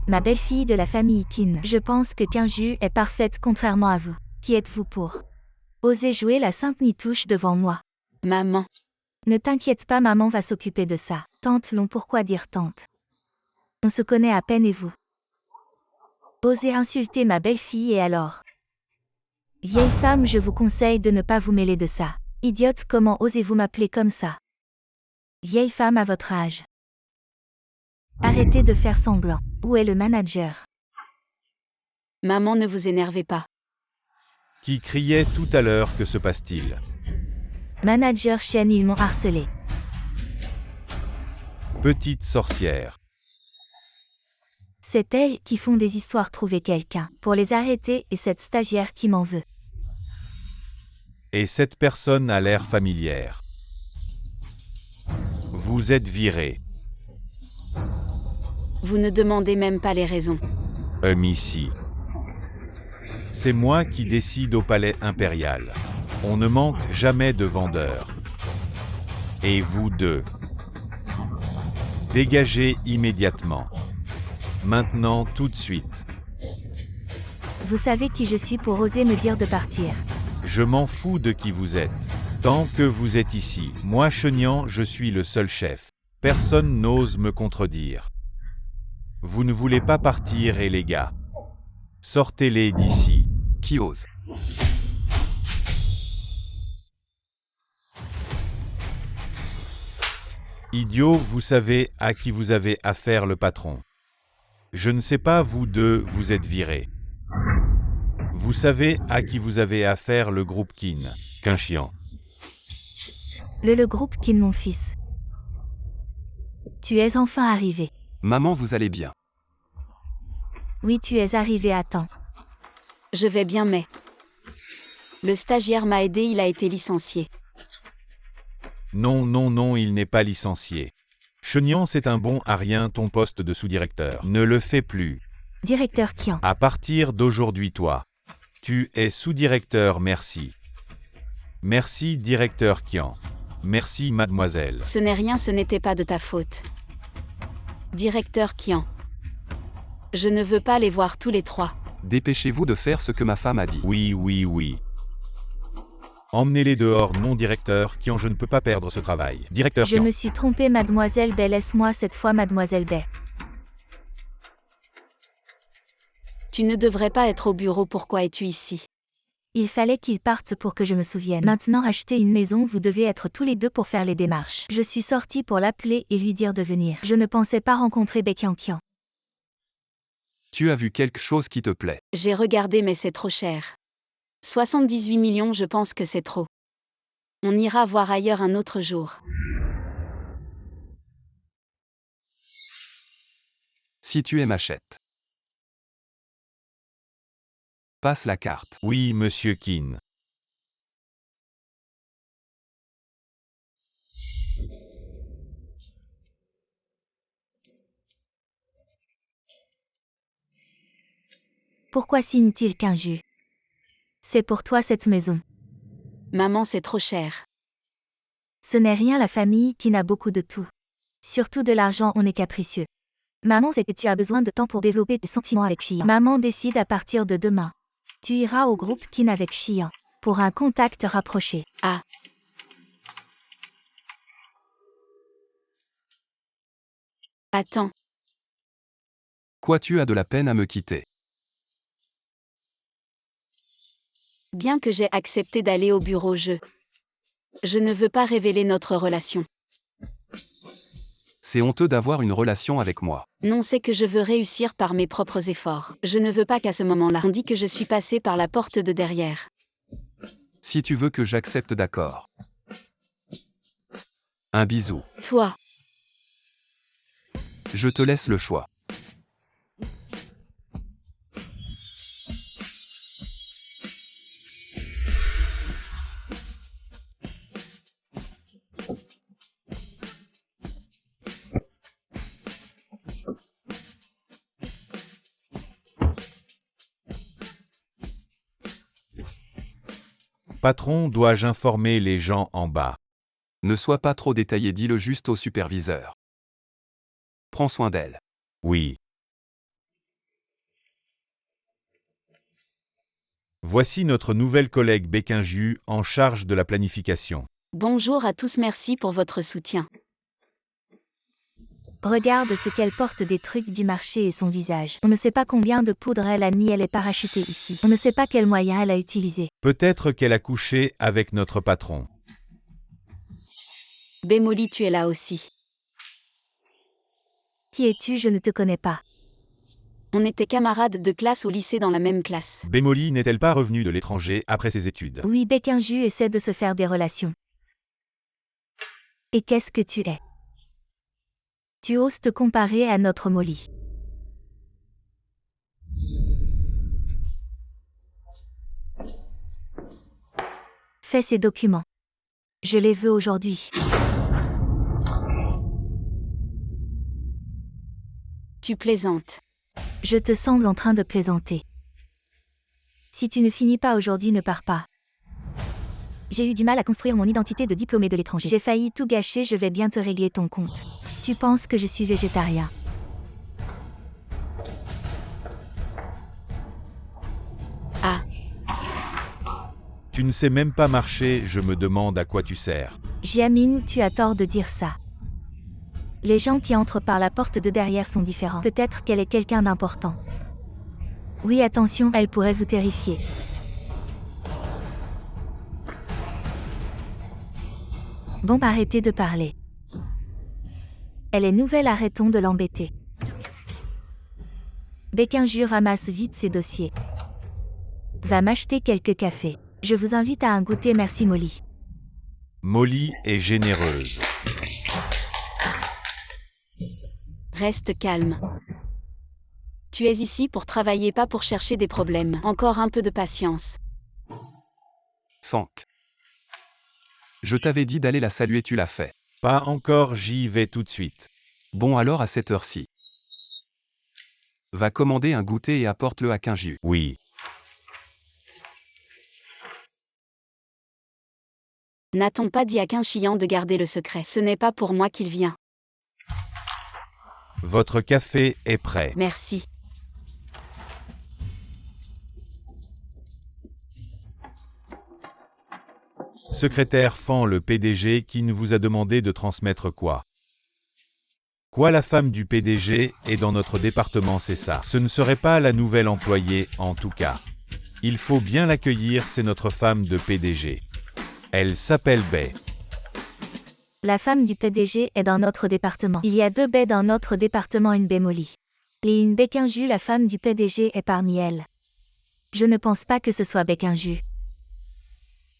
Ma belle-fille de la famille Tin. Je pense que Kinju est parfaite contrairement à vous. Qui êtes-vous pour oser jouer la sainte nitouche devant moi? Maman. Ne t'inquiète pas, maman va s'occuper de ça. Tante Long, pourquoi dire tante? On se connaît à peine et vous osez insulter ma belle-fille et alors? Vieille femme, je vous conseille de ne pas vous mêler de ça. Idiote, comment osez-vous m'appeler comme ça? Vieille femme à votre âge. Arrêtez de faire semblant. Où est le manager? Maman, ne vous énervez pas. Qui criait tout à l'heure, que se passe-t-il? Manager Chen, ils m'ont harcelé. Petite sorcière. C'est elles qui font des histoires, trouver quelqu'un pour les arrêter et cette stagiaire qui m'en veut. Et cette personne a l'air familière. Vous êtes viré. Vous ne demandez même pas les raisons. Ici. C'est moi qui décide au palais impérial. On ne manque jamais de vendeurs. Et vous deux. Dégagez immédiatement. Maintenant, tout de suite. Vous savez qui je suis pour oser me dire de partir. Je m'en fous de qui vous êtes. Tant que vous êtes ici, moi Chenian, je suis le seul chef. Personne n'ose me contredire. Vous ne voulez pas partir et les gars. Sortez-les d'ici. Qui ose? Idiot, vous savez à qui vous avez affaire, le patron. Je ne sais pas, vous deux, vous êtes virés. Vous savez à qui vous avez affaire, le groupe Kin. Qu'un chien. Le groupe Kin, mon fils. Tu es enfin arrivé. Maman, vous allez bien? Oui, tu es arrivé à temps. Je vais bien, mais le stagiaire m'a aidé, il a été licencié. Non, non, non, il n'est pas licencié. Chenian, c'est un bon à rien, ton poste de sous-directeur. Ne le fais plus. Directeur Kian. À partir d'aujourd'hui, toi. Tu es sous-directeur, merci. Merci, directeur Kian. Merci, mademoiselle. Ce n'est rien, ce n'était pas de ta faute. Directeur Qian. Je ne veux pas les voir tous les trois. Dépêchez-vous de faire ce que ma femme a dit. Oui, oui, oui. Emmenez-les dehors, non directeur, qui en je ne peux pas perdre ce travail. Directeur Je Kian. me suis trompée, mademoiselle Bay. Laisse-moi cette fois, mademoiselle Bay. Tu ne devrais pas être au bureau, pourquoi es-tu ici? Il fallait qu'ils partent pour que je me souvienne. Maintenant, acheter une maison, vous devez être tous les deux pour faire les démarches. Je suis sortie pour l'appeler et lui dire de venir. Je ne pensais pas rencontrer Baekian Kian. Tu as vu quelque chose qui te plaît. J'ai regardé mais c'est trop cher. 78 millions, je pense que c'est trop. On ira voir ailleurs un autre jour. Si tu aimes, achète. Passe la carte. Oui, monsieur Kin. Pourquoi signe-t-il qu'un jus? C'est pour toi cette maison. Maman, c'est trop cher. Ce n'est rien, la famille qui n'a beaucoup de tout. Surtout de l'argent, on est capricieux. Maman sait que tu as besoin de temps pour développer tes sentiments avec Xian. Maman décide à partir de demain. Tu iras au groupe Kin avec Xian. Pour un contact rapproché. Ah. Attends. Quoi, tu as de la peine à me quitter? Bien que j'ai accepté d'aller au bureau, je ne veux pas révéler notre relation. C'est honteux d'avoir une relation avec moi. Non, c'est que je veux réussir par mes propres efforts. Je ne veux pas qu'à ce moment-là, on dit que je suis passée par la porte de derrière. Si tu veux que j'accepte, d'accord. Un bisou. Toi, Je te laisse le choix. Patron, dois-je informer les gens en bas? Ne sois pas trop détaillé, dis-le juste au superviseur. Prends soin d'elle. Oui. Voici notre nouvelle collègue Baekinju en charge de la planification. bonjour à tous, merci pour votre soutien. Regarde ce qu'elle porte, des trucs du marché et son visage. On ne sait pas combien de poudre elle a mis, elle est parachutée ici. On ne sait pas quel moyen elle a utilisé. Peut-être qu'elle a couché avec notre patron. Bémoli, tu es là aussi. Qui es-tu? Je ne te connais pas. On était camarades de classe au lycée, dans la même classe. Bémoli n'est-elle pas revenue de l'étranger après ses études? Oui, Baekinju essaie de se faire des relations. Et qu'est-ce que tu es? Tu oses te comparer à notre Molly. Fais ces documents. Je les veux aujourd'hui. Tu plaisantes. Je te semble en train de plaisanter. Si tu ne finis pas aujourd'hui, ne pars pas. J'ai eu du mal à construire mon identité de diplômé de l'étranger. J'ai failli tout gâcher, je vais bien te régler ton compte. Tu penses que je suis végétarien? Ah, Tu ne sais même pas marcher, je me demande à quoi tu sers. Jiaming, tu as tort de dire ça. Les gens qui entrent par la porte de derrière sont différents. Peut-être qu'elle est quelqu'un d'important. Oui, attention, elle pourrait vous terrifier. Bon, arrêtez de parler. Elle est nouvelle, arrêtons de l'embêter. Baekinju ramasse vite ses dossiers. Va m'acheter quelques cafés. Je vous invite à un goûter, merci Molly. Molly est généreuse. reste calme. Tu es ici pour travailler, pas pour chercher des problèmes. Encore un peu de patience. Fank. Je t'avais dit d'aller la saluer, tu l'as fait. Pas encore, j'y vais tout de suite. Bon alors à cette heure-ci. Va commander un goûter et apporte-le à Kinju. Oui. N'a-t-on pas dit à Qin Shiyan de garder le secret? Ce n'est pas pour moi qu'il vient. Votre café est prêt. Merci. Secrétaire Fan, le PDG qui ne vous a demandé de transmettre quoi? Quoi, la femme du PDG est dans notre département, c'est ça? Ce ne serait pas la nouvelle employée, en tout cas. Il faut bien l'accueillir, c'est notre femme de PDG. Elle s'appelle Bae. La femme du PDG est dans notre département. Il y a 2 Bae dans notre département, une Bae Molly. Et une Bae Kinju, la femme du PDG est parmi elles. Je ne pense pas que ce soit Bae Kinju.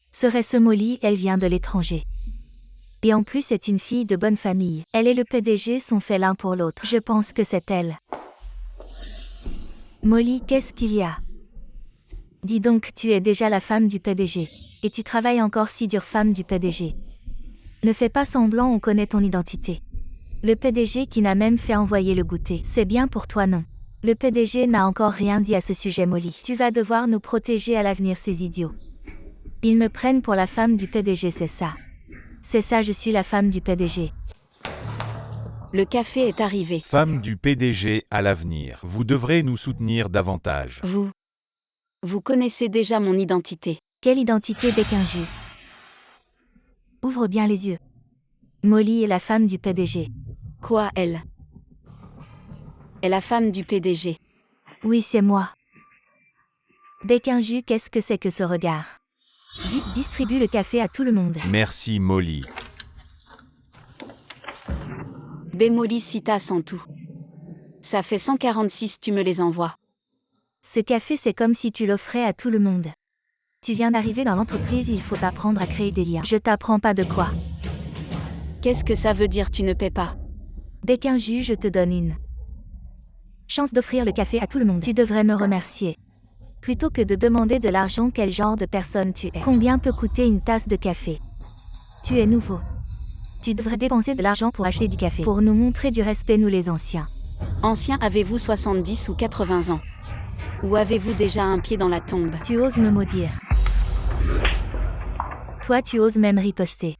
Serait-ce Molly, elle vient de l'étranger. Et en plus c'est une fille de bonne famille. Elle et le PDG sont faits l'un pour l'autre. Je pense que c'est elle. Molly, qu'est-ce qu'il y a? Dis donc, tu es déjà la femme du PDG. Et tu travailles encore si dur, femme du PDG. Ne fais pas semblant, on connaît ton identité. Le PDG qui n'a même fait envoyer le goûter. C'est bien pour toi, non? Le PDG n'a encore rien dit à ce sujet, Molly. Tu vas devoir nous protéger à l'avenir, ces idiots. Ils me prennent pour la femme du PDG, c'est ça. C'est ça, je suis la femme du PDG. Le café est arrivé. Femme du PDG, à l'avenir, vous devrez nous soutenir davantage. Vous connaissez déjà mon identité. Quelle identité, Bae Kinju? Ouvre bien les yeux. Molly est la femme du PDG. Quoi, elle? Est la femme du PDG. Oui, c'est moi. Bae Kinju, qu'est-ce que c'est que ce regard? Vite, distribue le café à tout le monde. Merci, Molly. Bae Molly, 6 tasses en tout. Ça fait 146, tu me les envoies. Ce café, c'est comme si tu l'offrais à tout le monde. Tu viens d'arriver dans l'entreprise, il faut apprendre à créer des liens. Je t'apprends pas de quoi. Qu'est-ce que ça veut dire, tu ne paies pas? Bae Kinju, je te donne une chance d'offrir le café à tout le monde. Tu devrais me remercier. Plutôt que de demander de l'argent, quel genre de personne tu es? Combien peut coûter une tasse de café? Tu es nouveau. Tu devrais dépenser de l'argent pour acheter du café. Pour nous montrer du respect, nous les anciens. Ancien, avez-vous 70 ou 80 ans? Ou avez-vous déjà un pied dans la tombe? Tu oses me maudire. Toi, tu oses même riposter.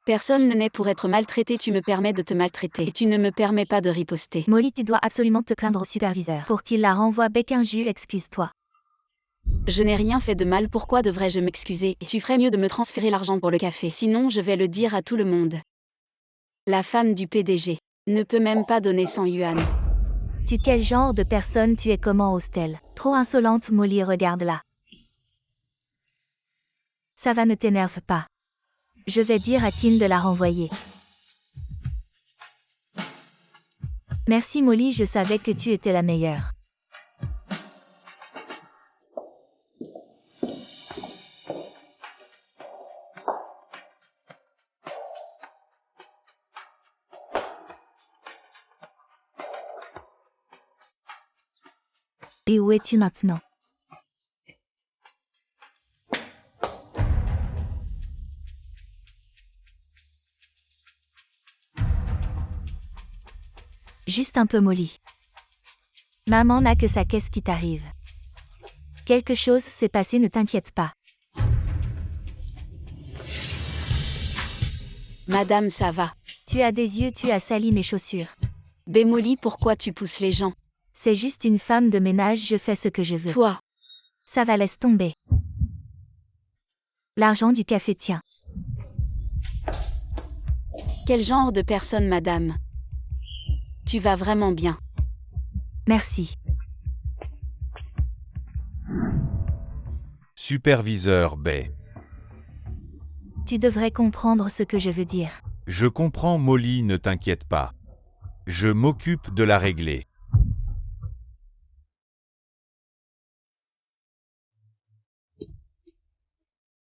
Personne ne naît pour être maltraité, tu me permets de te maltraiter. Et tu ne me permets pas de riposter. Molly, tu dois absolument te plaindre au superviseur. Pour qu'il la renvoie. Bae Kinju, excuse-toi. Je n'ai rien fait de mal, pourquoi devrais-je m'excuser? Tu ferais mieux de me transférer l'argent pour le café, sinon je vais le dire à tout le monde. La femme du PDG ne peut même pas donner 100 yuan. Quel genre de personne tu es? Comment ose-t-elle? Trop insolente, Molly, regarde-la. Ça va, ne t'énerve pas. Je vais dire à Kim de la renvoyer. Merci Molly, je savais que tu étais la meilleure. Et où es-tu maintenant? Juste un peu, Molly. Maman n'a que ça, qu'est-ce qui t'arrive? Quelque chose s'est passé, ne t'inquiète pas. Madame, ça va. Tu as des yeux, tu as sali mes chaussures. Bae Molly, pourquoi tu pousses les gens? C'est juste une femme de ménage, je fais ce que je veux. Toi. Ça va, laisse tomber. L'argent du café, tiens. Quel genre de personne, madame? Tu vas vraiment bien. Merci. Superviseur Bae. Tu devrais comprendre ce que je veux dire. Je comprends, Molly, ne t'inquiète pas. Je m'occupe de la régler.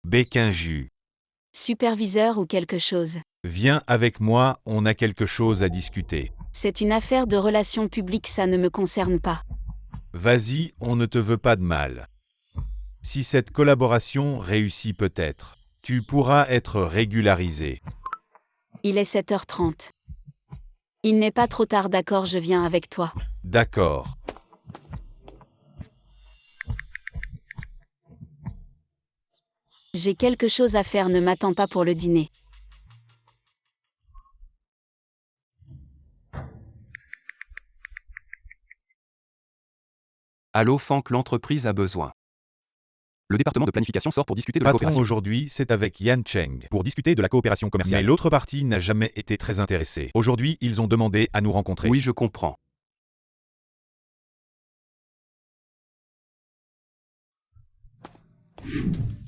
Bae Kinju. Superviseur ou quelque chose? Viens avec moi, on a quelque chose à discuter. C'est une affaire de relations publiques, ça ne me concerne pas. Vas-y, on ne te veut pas de mal. Si cette collaboration réussit peut-être, tu pourras être régularisé. Il est 7h30. Il n'est pas trop tard, d'accord, je viens avec toi. D'accord. J'ai quelque chose à faire, ne m'attends pas pour le dîner. Allô Franck, l'entreprise a besoin. Le département de planification sort pour discuter de la Patron, coopération. aujourd'hui, c'est avec Yan Cheng pour discuter de la coopération commerciale. Mais l'autre partie n'a jamais été très intéressée. Aujourd'hui, ils ont demandé à nous rencontrer. Oui, je comprends.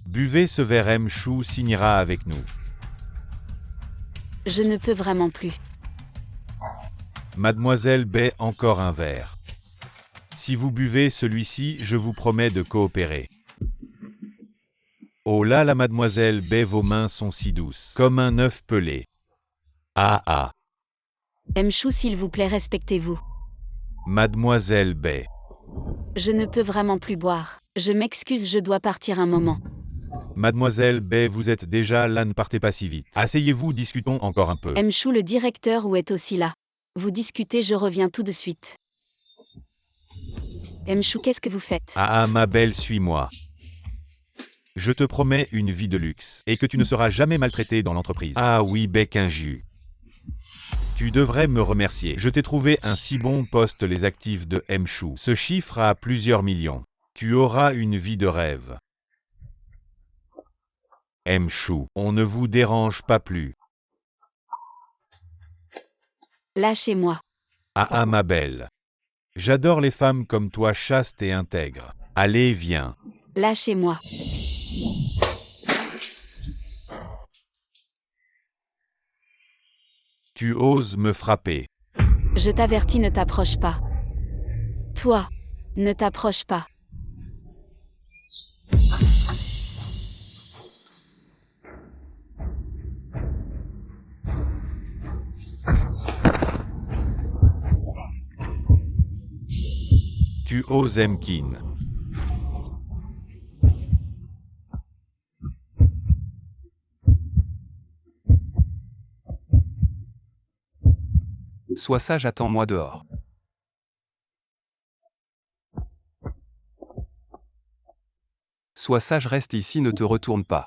Buvez ce verre, M. Chou signera avec nous. Je ne peux vraiment plus. Mademoiselle Bay, encore un verre. Si vous buvez celui-ci, je vous promets de coopérer. Oh là là, mademoiselle Bay, vos mains sont si douces, comme un œuf pelé. Ah ah. Mchou, s'il vous plaît, respectez-vous. Mademoiselle Bay. Je ne peux vraiment plus boire. Je m'excuse, je dois partir un moment. Mademoiselle Bay, vous êtes déjà là, ne partez pas si vite. Asseyez-vous, discutons encore un peu. Mchou, le directeur, ou est aussi là. Vous discutez, je reviens tout de suite. Mchou, qu'est-ce que vous faites? Ah ah, ma belle, suis-moi. Je te promets une vie de luxe, et que tu ne seras jamais maltraité dans l'entreprise. Ah oui, bec un jus. Tu devrais me remercier. Je t'ai trouvé un si bon poste, les actifs de Mchou. Ce chiffre à plusieurs millions. Tu auras une vie de rêve. Mchou, on ne vous dérange pas plus. Lâchez-moi. Ah ah, ma belle. J'adore les femmes comme toi, chastes et intègres. Allez, viens. Lâchez-moi. Tu oses me frapper. Je t'avertis, ne t'approche pas. Toi, ne t'approche pas. Tu oses Mkin. Sois sage, attends-moi dehors. Sois sage, reste ici, ne te retourne pas.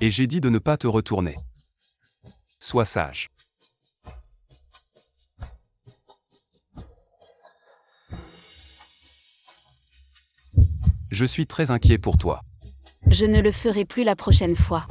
Et j'ai dit de ne pas te retourner. Sois sage. Je suis très inquiet pour toi. Je ne le ferai plus la prochaine fois.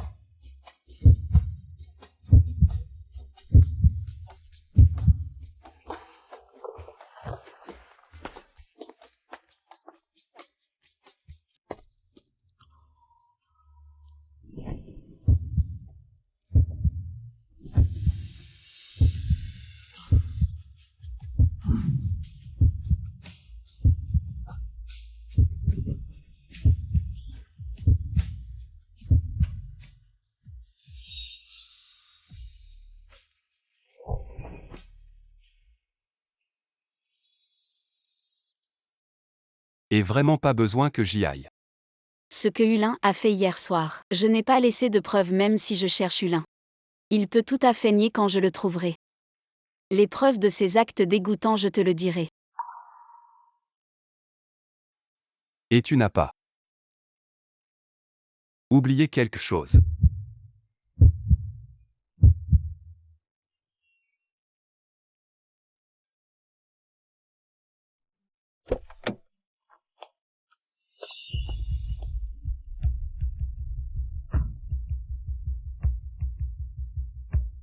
Et vraiment pas besoin que j'y aille. Ce que Hulin a fait hier soir, je n'ai pas laissé de preuves même si je cherche Hulin. Il peut tout à fait nier quand je le trouverai. Les preuves de ses actes dégoûtants, je te le dirai. Et tu n'as pas oublié quelque chose.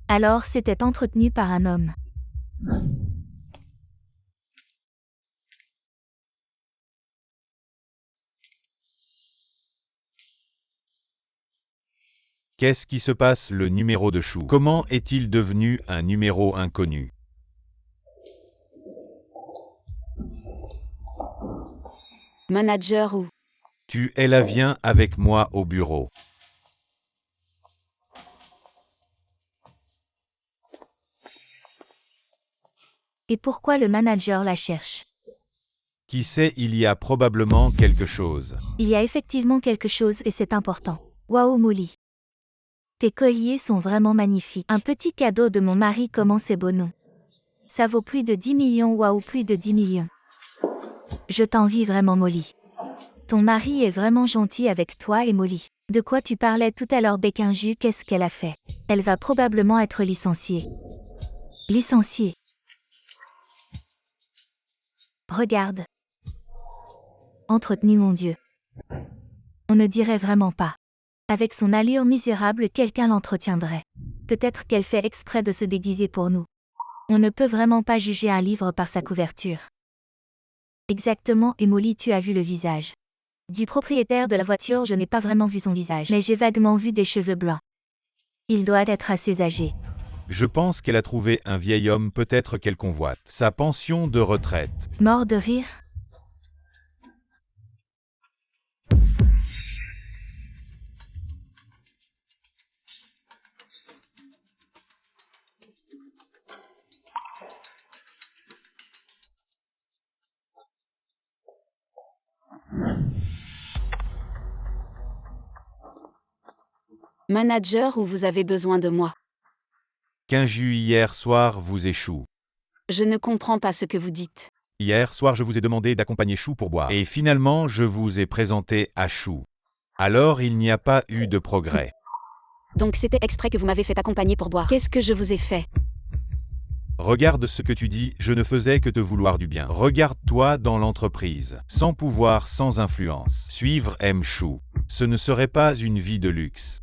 Alors c'était entretenu par un homme. Qu'est-ce qui se passe, le numéro de Chou? Comment est-il devenu un numéro inconnu? Manager ou... Tu es là, viens avec moi au bureau. Et pourquoi le manager la cherche? Qui sait, il y a probablement quelque chose. Il y a effectivement quelque chose et c'est important. Waouh Molly. Tes colliers sont vraiment magnifiques. Un petit cadeau de mon mari, comment c'est beau non? Ça vaut plus de 10 millions, waouh, plus de 10 millions. Je t'envie vraiment Molly. Ton mari est vraiment gentil avec toi et Molly. De quoi tu parlais tout à l'heure Béquinju, qu'est-ce qu'elle a fait? Elle va probablement être licenciée. Licenciée. Regarde. Entretenu mon Dieu. On ne dirait vraiment pas. Avec son allure misérable, quelqu'un l'entretiendrait. Peut-être qu'elle fait exprès de se déguiser pour nous. On ne peut vraiment pas juger un livre par sa couverture. Exactement, et Molly, tu as vu le visage du propriétaire de la voiture, je n'ai pas vraiment vu son visage, mais j'ai vaguement vu des cheveux blancs. Il doit être assez âgé. Je pense qu'elle a trouvé un vieil homme peut-être qu'elle convoite. Sa pension de retraite. Mort de rire? Manager, où vous avez besoin de moi? Qu'inju hier soir vous échoue. Je ne comprends pas ce que vous dites. Hier soir je vous ai demandé d'accompagner Chou pour boire. Et finalement je vous ai présenté à Chou. Alors il n'y a pas eu de progrès. Donc c'était exprès que vous m'avez fait accompagner pour boire. Qu'est-ce que je vous ai fait? Regarde ce que tu dis, je ne faisais que te vouloir du bien. Regarde-toi dans l'entreprise. Sans pouvoir, sans influence. Suivre M. Chou. Ce ne serait pas une vie de luxe.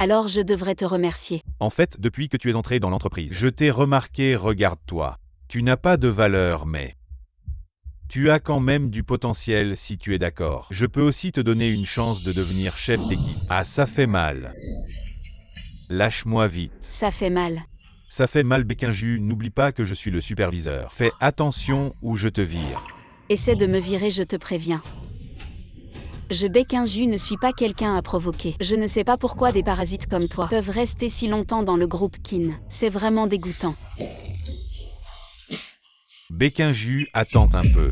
Alors je devrais te remercier. En fait, depuis que tu es entré dans l'entreprise, je t'ai remarqué, regarde-toi. Tu n'as pas de valeur, mais tu as quand même du potentiel si tu es d'accord. Je peux aussi te donner une chance de devenir chef d'équipe. Ah, ça fait mal. Lâche-moi vite. Ça fait mal. Ça fait mal Béquinju, n'oublie pas que je suis le superviseur. Fais attention ou je te vire. Essaie de me virer, je te préviens. Je Béquinju ne suis pas quelqu'un à provoquer. Je ne sais pas pourquoi des parasites comme toi peuvent rester si longtemps dans le groupe Kin. C'est vraiment dégoûtant. Béquinju, attends un peu.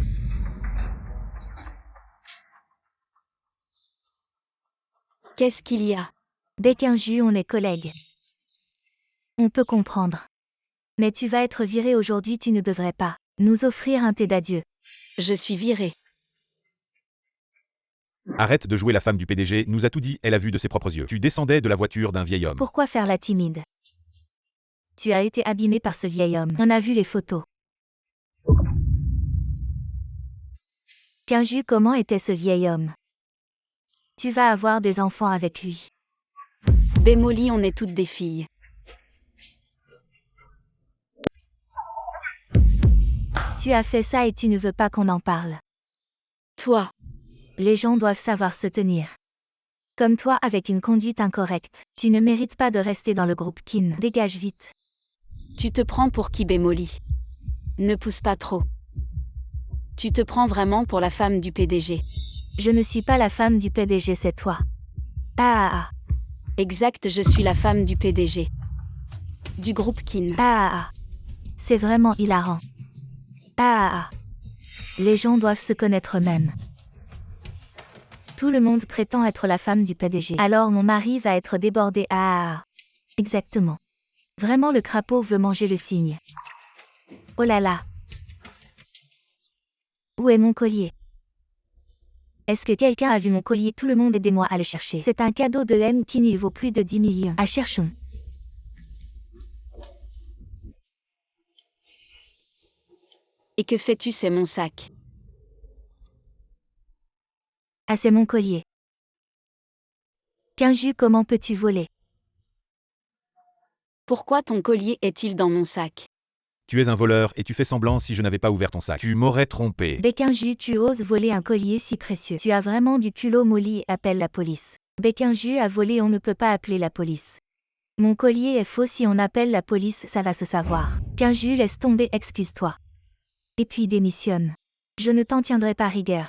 Qu'est-ce qu'il y a? Béquinju, on est collègues. On peut comprendre. Mais tu vas être viré aujourd'hui, tu ne devrais pas nous offrir un thé d'adieu. Je suis viré. Arrête de jouer la femme du PDG, nous a tout dit, elle a vu de ses propres yeux. Tu descendais de la voiture d'un vieil homme. Pourquoi faire la timide? Tu as été abîmé par ce vieil homme. On a vu les photos. Quinju, comment était ce vieil homme? Tu vas avoir des enfants avec lui. Bémoli, on est toutes des filles. Tu as fait ça et tu ne veux pas qu'on en parle. Toi. Les gens doivent savoir se tenir. Comme toi avec une conduite incorrecte. Tu ne mérites pas de rester dans le groupe Kin. Dégage vite. Tu te prends pour qui Bémoli? Ne pousse pas trop. Tu te prends vraiment pour la femme du PDG. Je ne suis pas la femme du PDG, c'est toi. Ah. Exact, je suis la femme du PDG. Du groupe Kin. Ah. C'est vraiment hilarant. Ah. Les gens doivent se connaître eux-mêmes. Tout le monde prétend être la femme du PDG. Alors mon mari va être débordé. Ah. Exactement. Vraiment le crapaud veut manger le cygne. Oh là là. Où est mon collier? Est-ce que quelqu'un a vu mon collier? Tout le monde aidez-moi à le chercher. C'est un cadeau de M qui n'y vaut plus de 10 millions. Ah, cherchons. Et que fais-tu? C'est mon sac. Ah, c'est mon collier. Quinju, comment peux-tu voler? Pourquoi ton collier est-il dans mon sac? Tu es un voleur et tu fais semblant si je n'avais pas ouvert ton sac. Tu m'aurais trompé. Béquinju, tu oses voler un collier si précieux. Tu as vraiment du culot, Molly, appelle la police. Béquinju a volé, on ne peut pas appeler la police. Mon collier est faux, si on appelle la police, ça va se savoir. Quinju, laisse tomber, excuse-toi. Et puis démissionne. Je ne t'en tiendrai pas rigueur.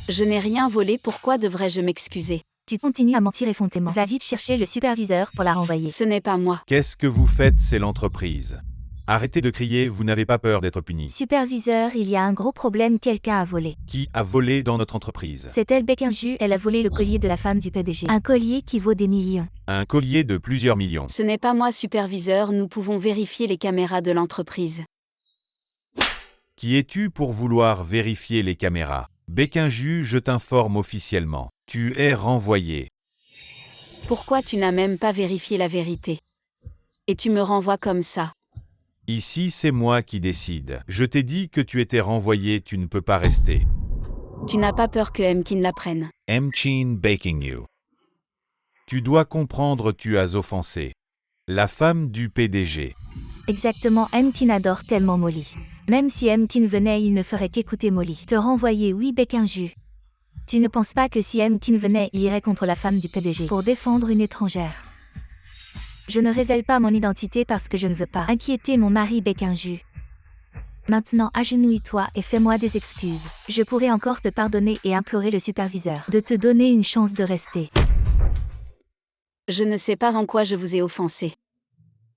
Je n'ai rien volé, pourquoi devrais-je m'excuser? Tu continues à mentir effrontément. Va vite chercher le superviseur pour la renvoyer. Ce n'est pas moi. Qu'est-ce que vous faites? C'est l'entreprise. Arrêtez de crier, vous n'avez pas peur d'être puni. Superviseur, il y a un gros problème, quelqu'un a volé. Qui a volé dans notre entreprise? C'est elle, Békinju, elle a volé le collier de la femme du PDG. Un collier qui vaut des millions. Un collier de plusieurs millions. Ce n'est pas moi, superviseur, nous pouvons vérifier les caméras de l'entreprise. Qui es-tu pour vouloir vérifier les caméras? Békinju, je t'informe officiellement. Tu es renvoyé. Pourquoi tu n'as même pas vérifié la vérité? Et tu me renvoies comme ça? Ici, c'est moi qui décide. Je t'ai dit que tu étais renvoyé, tu ne peux pas rester. Tu n'as pas peur que Emkin l'apprenne? Mchin Baking You. Tu dois comprendre, tu as offensé la femme du PDG. Exactement, Emkin adore tellement Molly. Même si Emkin venait, il ne ferait qu'écouter Molly. Te renvoyer, oui, Békinju. Tu ne penses pas que si Emkin venait, il irait contre la femme du PDG pour défendre une étrangère? Je ne révèle pas mon identité parce que je ne veux pas inquiéter mon mari, Békinju. Maintenant, agenouille-toi et fais-moi des excuses. Je pourrais encore te pardonner et implorer le superviseur de te donner une chance de rester. Je ne sais pas en quoi je vous ai offensé.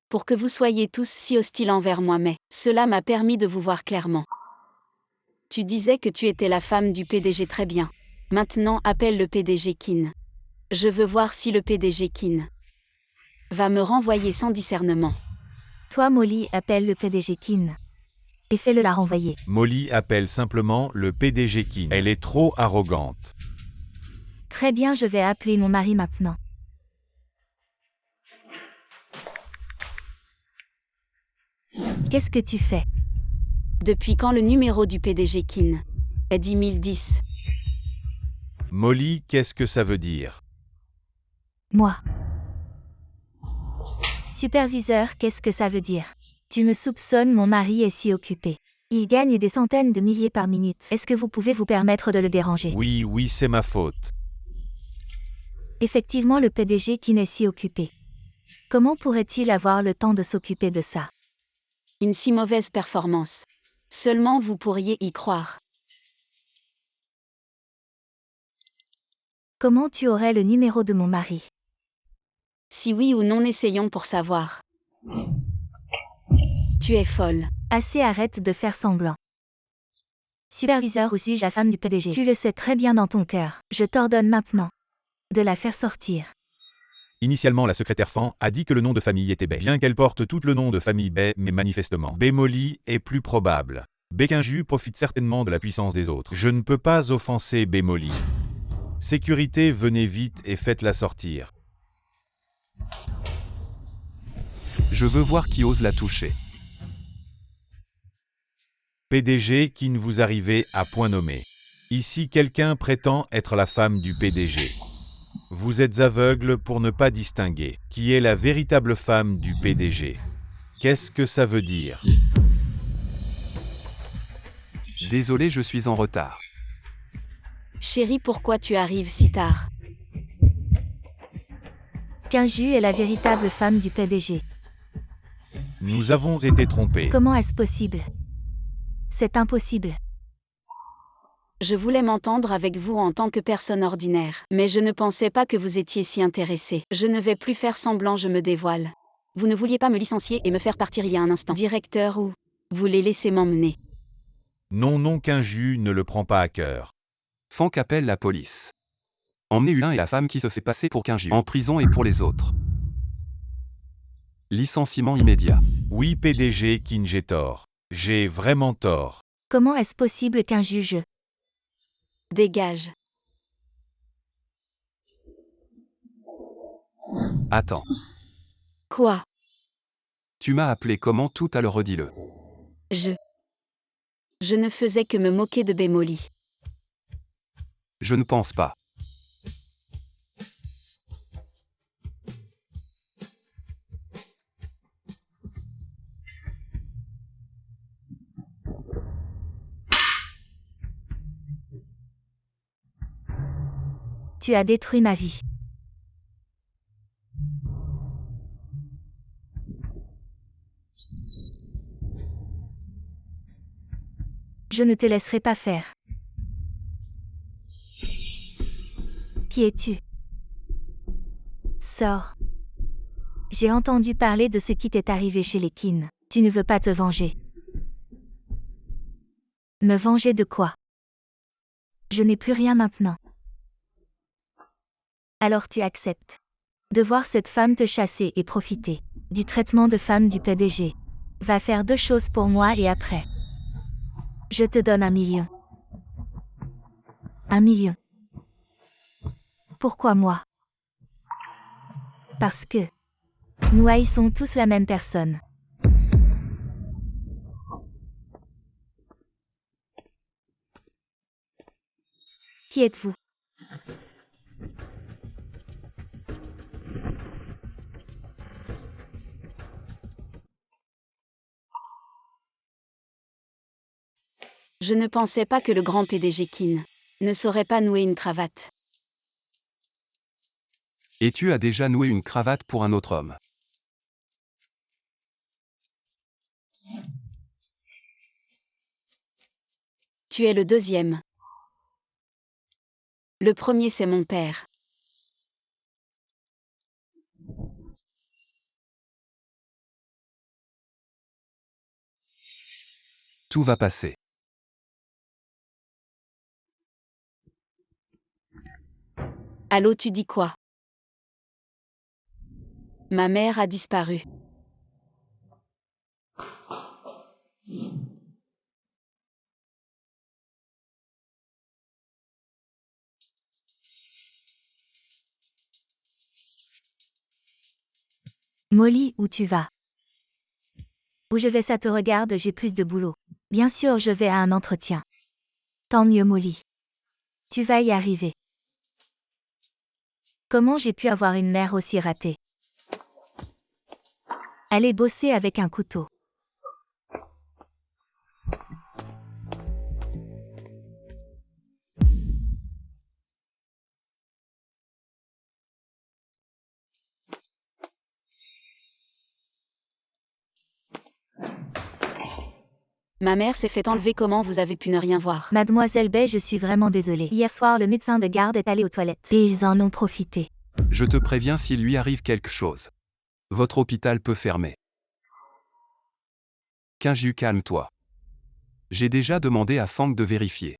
Pour que vous soyez tous si hostiles envers moi, mais cela m'a permis de vous voir clairement. Tu disais que tu étais la femme du PDG, très bien. Maintenant, appelle le PDG Kin. Je veux voir si le PDG Kin va me renvoyer sans discernement. Toi, Molly, appelle le PDG Kin. Et fais-le la renvoyer. Molly appelle simplement le PDG Kin. Elle est trop arrogante. Très bien, je vais appeler mon mari maintenant. Qu'est-ce que tu fais? Depuis quand le numéro du PDG Kin est 10 010? Molly, qu'est-ce que ça veut dire? Moi. Superviseur, qu'est-ce que ça veut dire? Tu me soupçonnes, mon mari est si occupé. Il gagne des centaines de milliers par minute. Est-ce que vous pouvez vous permettre de le déranger? Oui, c'est ma faute. Effectivement, le PDG qui n'est si occupé. Comment pourrait-il avoir le temps de s'occuper de ça? Une si mauvaise performance. Seulement vous pourriez y croire. Comment tu aurais le numéro de mon mari? Si oui ou non, essayons pour savoir. Tu es folle. Assez, arrête de faire semblant. Superviseur, ou suis-je la femme du PDG? Tu le sais très bien dans ton cœur. Je t'ordonne maintenant de la faire sortir. Initialement, la secrétaire Fan a dit que le nom de famille était Bay. Bien qu'elle porte tout le nom de famille Bay, mais manifestement, Molly est plus probable. Békinju profite certainement de la puissance des autres. Je ne peux pas offenser Molly. Sécurité, venez vite et faites-la sortir. Je veux voir qui ose la toucher. PDG Kin, vous arrivez à point nommé. Ici, quelqu'un prétend être la femme du PDG. Vous êtes aveugle pour ne pas distinguer qui est la véritable femme du PDG. Qu'est-ce que ça veut dire? Désolé, je suis en retard. Chérie, pourquoi tu arrives si tard? Kinju est la véritable femme du PDG. Nous avons été trompés. Comment est-ce possible? C'est impossible. Je voulais m'entendre avec vous en tant que personne ordinaire, mais je ne pensais pas que vous étiez si intéressé. Je ne vais plus faire semblant, je me dévoile. Vous ne vouliez pas me licencier et me faire partir il y a un instant. Directeur, ou vous les laissez m'emmener? Non, Kinju ne le prend pas à cœur. Fank appelle la police. Emmenez Hulin et la femme qui se fait passer pour Kinju en prison et pour les autres. Licenciement immédiat. Oui, PDG Kin, j'ai tort. J'ai vraiment tort. Comment est-ce possible qu'un juge... Dégage. Attends. Quoi? Tu m'as appelé comment tout à l'heure, redis-le. Je ne faisais que me moquer de Molly. Je ne pense pas. Tu as détruit ma vie. Je ne te laisserai pas faire. Qui es-tu? Sors. J'ai entendu parler de ce qui t'est arrivé chez les Kin. Tu ne veux pas te venger. Me venger de quoi? Je n'ai plus rien maintenant. Alors tu acceptes de voir cette femme te chasser et profiter du traitement de femme du PDG. Va faire 2 choses pour moi et après. Je te donne 1 million. 1 million. Pourquoi moi? Parce que nous haïssons tous la même personne. Qui êtes-vous? Je ne pensais pas que le grand PDG Keane ne saurait pas nouer une cravate. Et tu as déjà noué une cravate pour un autre homme. Tu es le 2e. Le premier, c'est mon père. Tout va passer. Allô, tu dis quoi? Ma mère a disparu. Molly, où tu vas? Où je vais, ça te regarde, j'ai plus de boulot. Bien sûr, je vais à un entretien. Tant mieux, Molly. Tu vas y arriver. Comment j'ai pu avoir une mère aussi ratée? Aller bosser avec un couteau. Ma mère s'est fait enlever, comment vous avez pu ne rien voir? Mademoiselle Bay, je suis vraiment désolée. Hier soir, le médecin de garde est allé aux toilettes. Et ils en ont profité. Je te préviens s'il lui arrive quelque chose. Votre hôpital peut fermer. Kinju, calme-toi. J'ai déjà demandé à Fang de vérifier.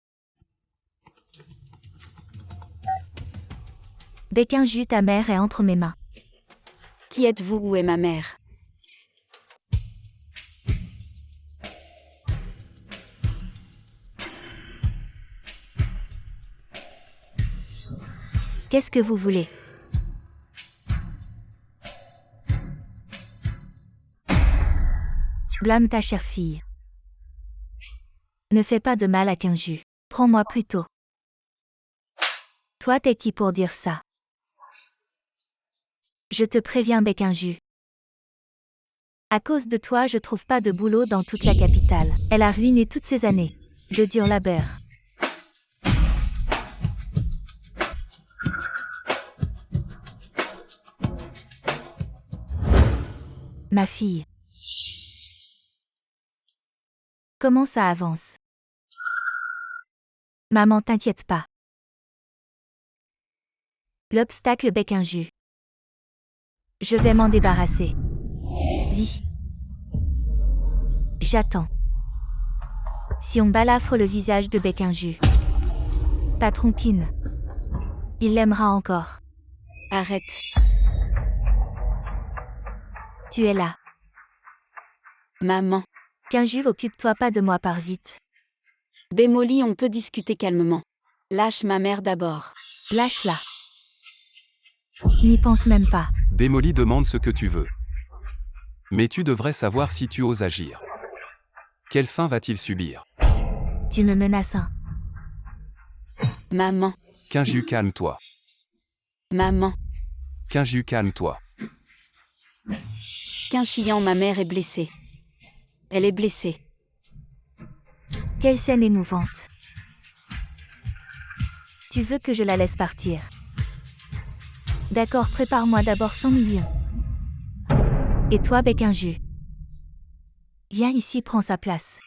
Baekinju, ta mère est entre mes mains. Qui êtes-vous? Où est ma mère? Qu'est-ce que vous voulez? Blâme ta chère fille. Ne fais pas de mal à Kinju. Prends-moi plutôt. Toi, t'es qui pour dire ça? Je te préviens, Baekinju. À cause de toi, je trouve pas de boulot dans toute la capitale. Elle a ruiné toutes ces années de dur labeur. Ma fille. Comment ça avance? Maman, t'inquiète pas. L'obstacle Baekinju. Je vais m'en débarrasser. Dis. J'attends. Si on balafre le visage de Baekinju. Patron Keane. Il l'aimera encore. Arrête. Tu es là. Maman. Kinju, occupe-toi pas de moi par vite. Molly, on peut discuter calmement. Lâche ma mère d'abord. Lâche-la. N'y pense même pas. Molly demande ce que tu veux. Mais tu devrais savoir si tu oses agir. Quelle fin va-t-il subir? Tu me menaces, hein? Maman. Kinju, calme-toi. Maman. Kinju, calme-toi. Kinchiyan, ma mère est blessée. Elle est blessée. Quelle scène émouvante. Tu veux que je la laisse partir? D'accord, prépare-moi d'abord 100 millions. Et toi, Baekinju? Viens ici, prends sa place.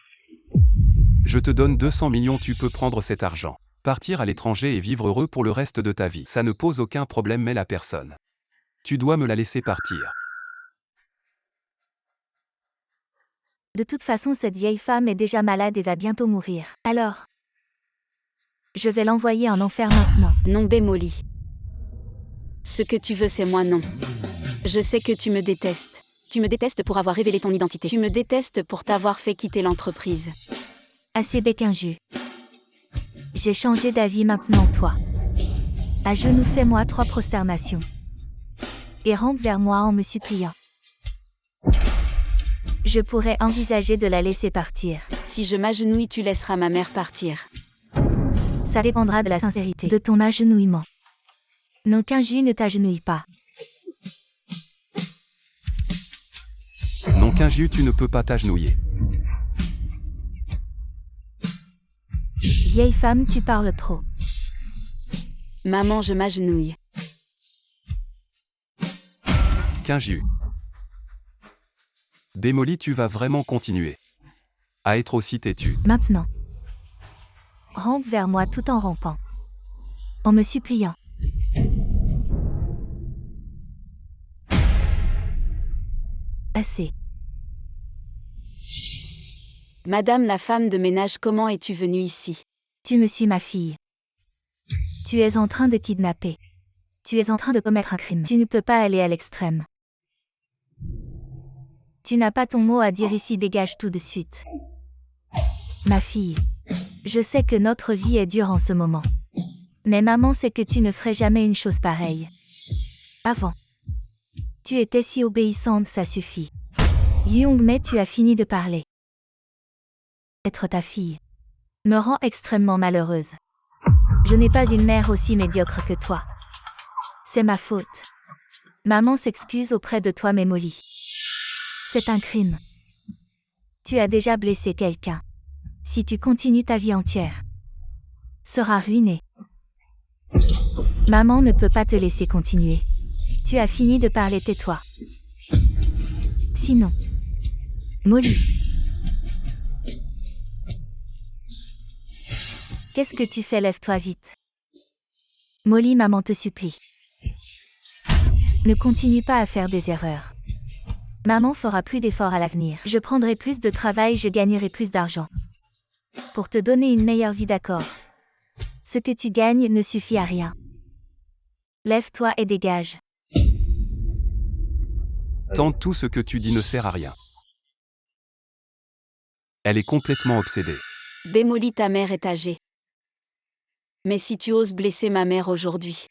Je te donne 200 millions, tu peux prendre cet argent. Partir à l'étranger et vivre heureux pour le reste de ta vie. Ça ne pose aucun problème, mais la personne. Tu dois me la laisser partir. De toute façon, cette vieille femme est déjà malade et va bientôt mourir. Alors, je vais l'envoyer en enfer maintenant. Non, Molly. Ce que tu veux, c'est moi, non. Je sais que tu me détestes. Tu me détestes pour avoir révélé ton identité. Tu me détestes pour t'avoir fait quitter l'entreprise. Assez bec un jus. J'ai changé d'avis maintenant, toi. À genoux, fais-moi 3 prosternations. Et rampe vers moi en me suppliant. Je pourrais envisager de la laisser partir. Si je m'agenouille, tu laisseras ma mère partir. Ça dépendra de la sincérité de ton agenouillement. Non, qu'un jus ne t'agenouille pas. Non, Kinju, tu ne peux pas t'agenouiller. Vieille femme, tu parles trop. Maman, je m'agenouille. Kinju. Molly, tu vas vraiment continuer à être aussi têtu. Maintenant. Rampe vers moi tout en rampant. En me suppliant. Assez. Madame la femme de ménage, comment es-tu venue ici? Tu me suis, ma fille. Tu es en train de kidnapper. Tu es en train de commettre un crime. Tu ne peux pas aller à l'extrême. Tu n'as pas ton mot à dire ici, dégage tout de suite. Ma fille. Je sais que notre vie est dure en ce moment. Mais maman sait que tu ne ferais jamais une chose pareille. Avant. Tu étais si obéissante, ça suffit. Young-mai, tu as fini de parler. Être ta fille me rend extrêmement malheureuse. Je n'ai pas une mère aussi médiocre que toi. C'est ma faute. Maman s'excuse auprès de toi, mais Molly. C'est un crime. Tu as déjà blessé quelqu'un. Si tu continues, ta vie entière sera ruinée. Maman ne peut pas te laisser continuer. Tu as fini de parler, tais-toi. Sinon. Molly. Qu'est-ce que tu fais? Lève-toi vite. Molly, maman te supplie. Ne continue pas à faire des erreurs. Maman fera plus d'efforts à l'avenir. Je prendrai plus de travail, je gagnerai plus d'argent. Pour te donner une meilleure vie, d'accord. Ce que tu gagnes ne suffit à rien. Lève-toi et dégage. Tant tout ce que tu dis ne sert à rien. Elle est complètement obsédée. Molly, ta mère est âgée. Mais si tu oses blesser ma mère aujourd'hui,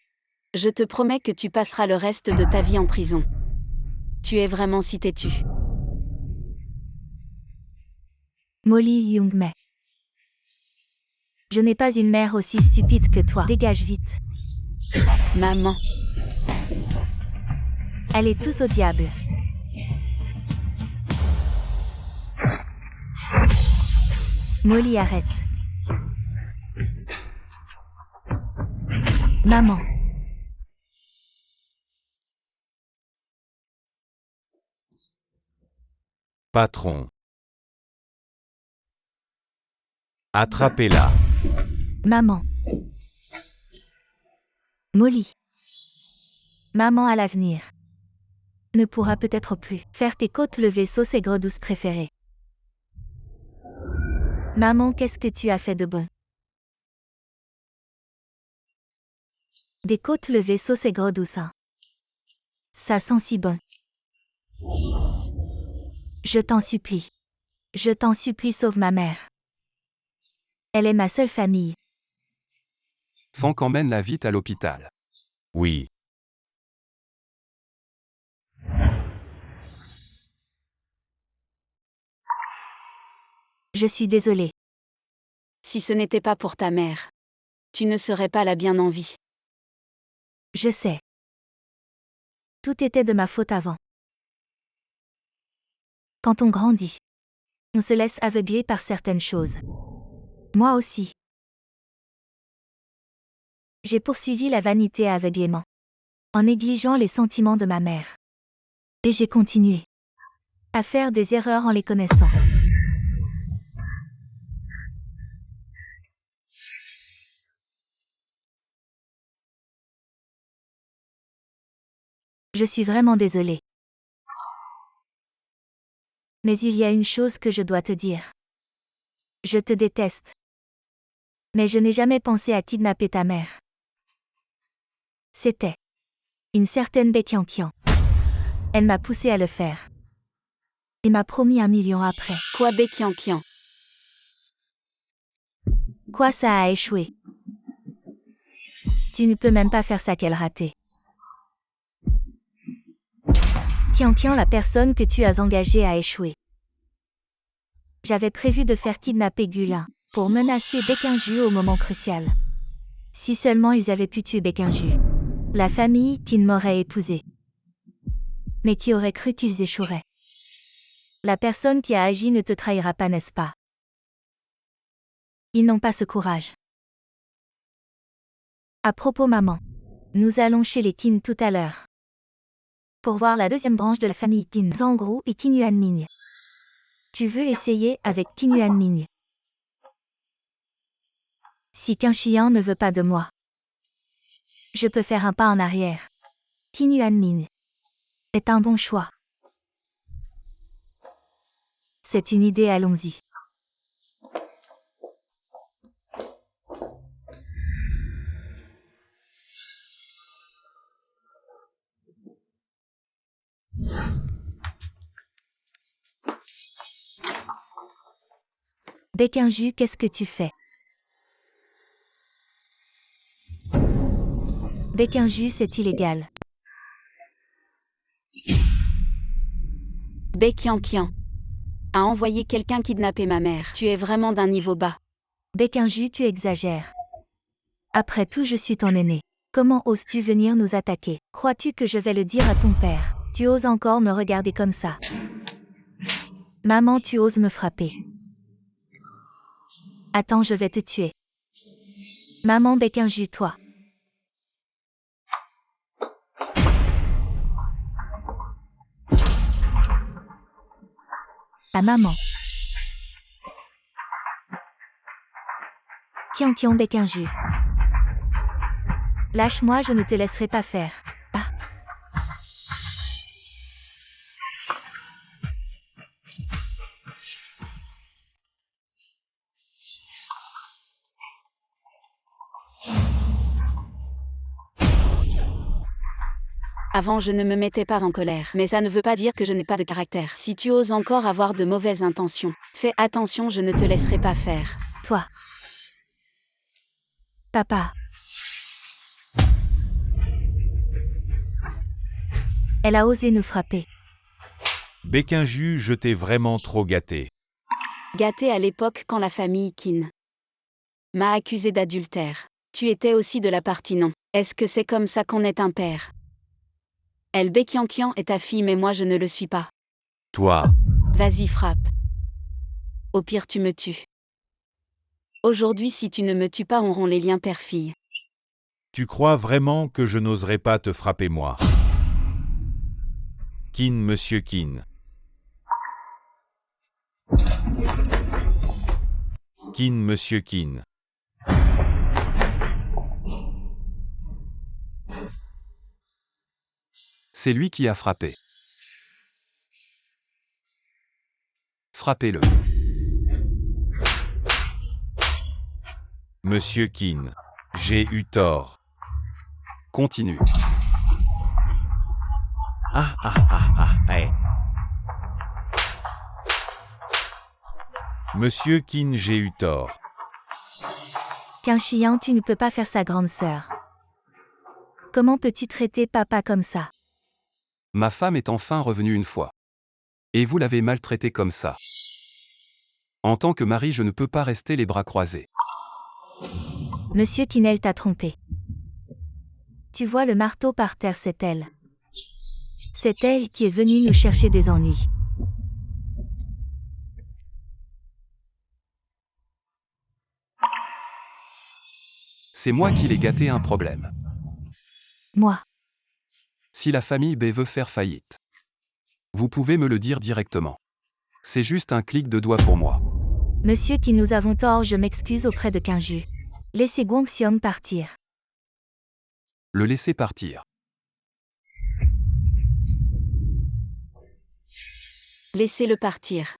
je te promets que tu passeras le reste de ta vie en prison. Tu es vraiment si têtu. Molly Young-mai. Je n'ai pas une mère aussi stupide que toi. Dégage vite. Maman. Allez tous au diable. Molly, arrête. Maman. Patron. Attrapez-la. Maman. Molly. Maman à l'avenir ne pourra peut-être plus faire tes côtes levées sauce aigre douce préférées. Maman, qu'est-ce que tu as fait de bon? Des côtes levées sauce aigre douce. Hein. Ça sent si bon. Je t'en supplie. Je t'en supplie, sauve ma mère. Elle est ma seule famille. Fank emmène-la vite à l'hôpital. Oui. Je suis désolée. Si ce n'était pas pour ta mère, tu ne serais pas là bien en vie. Je sais. Tout était de ma faute avant. Quand on grandit, on se laisse aveugler par certaines choses. Moi aussi. J'ai poursuivi la vanité aveuglément, en négligeant les sentiments de ma mère. Et j'ai continué à faire des erreurs en les connaissant. Je suis vraiment désolée. Mais il y a une chose que je dois te dire. Je te déteste. Mais je n'ai jamais pensé à kidnapper ta mère. C'était une certaine Baekhyun. Elle m'a poussé à le faire. Et m'a promis 1 million après. Quoi Baekhyun? Quoi, ça a échoué. Tu ne peux même pas faire ça qu'elle ratait. Kian, la personne que tu as engagée a échoué. J'avais prévu de faire kidnapper Gulin, pour menacer Baekhyun au moment crucial. Si seulement ils avaient pu tuer Baekhyun. La famille qui m'aurait épousé. Mais qui aurait cru qu'ils échoueraient. La personne qui a agi ne te trahira pas, n'est-ce pas? Ils n'ont pas ce courage. À propos maman, nous allons chez les Kin tout à l'heure. Pour voir la deuxième branche de la famille Kin, Zangru et Kin Yuanming. Tu veux essayer avec Kin Yuanming? Si Qin Shiyan ne veut pas de moi, je peux faire un pas en arrière. Kin Yuanming est un bon choix. C'est une idée, allons-y. Baekhyun, qu'est-ce que tu fais? Baekhyun, c'est illégal. Baekhyun a envoyé quelqu'un kidnapper ma mère. Tu es vraiment d'un niveau bas. Baekhyun, tu exagères. Après tout, je suis ton aîné. Comment oses-tu venir nous attaquer? Crois-tu que je vais le dire à ton père? Tu oses encore me regarder comme ça? Maman, tu oses me frapper? Attends, je vais te tuer. Maman, Baekhyun, toi. À maman. Kian, Baekhyun. Lâche-moi, je ne te laisserai pas faire. Ah. Avant, je ne me mettais pas en colère, mais ça ne veut pas dire que je n'ai pas de caractère. Si tu oses encore avoir de mauvaises intentions, fais attention, je ne te laisserai pas faire. Toi. Papa. Elle a osé nous frapper. Baekhyun, je t'ai vraiment trop gâté. Gâté à l'époque quand la famille Qin m'a accusé d'adultère. Tu étais aussi de la partie non. Est-ce que c'est comme ça qu'on est un père? Elle Baekhyun est ta fille mais moi je ne le suis pas. Toi. Vas-y frappe. Au pire tu me tues. Aujourd'hui si tu ne me tues pas on rompt les liens père-fille. Tu crois vraiment que je n'oserais pas te frapper moi? Qin, monsieur Qin. Qin, monsieur Qin. C'est lui qui a frappé. Frappez-le. Monsieur Qin. J'ai eu tort. Continue. Monsieur Qin, j'ai eu tort. Qin Shiyan, tu ne peux pas faire sa grande sœur. Comment peux-tu traiter papa comme ça? Ma femme est enfin revenue une fois. Et vous l'avez maltraitée comme ça. En tant que mari, je ne peux pas rester les bras croisés. Monsieur Qin t'a trompé. Tu vois le marteau par terre, c'est elle. C'est elle qui est venue nous chercher des ennuis. C'est moi qui l'ai gâté, un problème. Moi. Si la famille B veut faire faillite, vous pouvez me le dire directement. C'est juste un clic de doigt pour moi. Monsieur Qin, nous avons tort, je m'excuse auprès de Qin. Laissez Guangxiong partir. Le laisser partir. Laissez-le partir.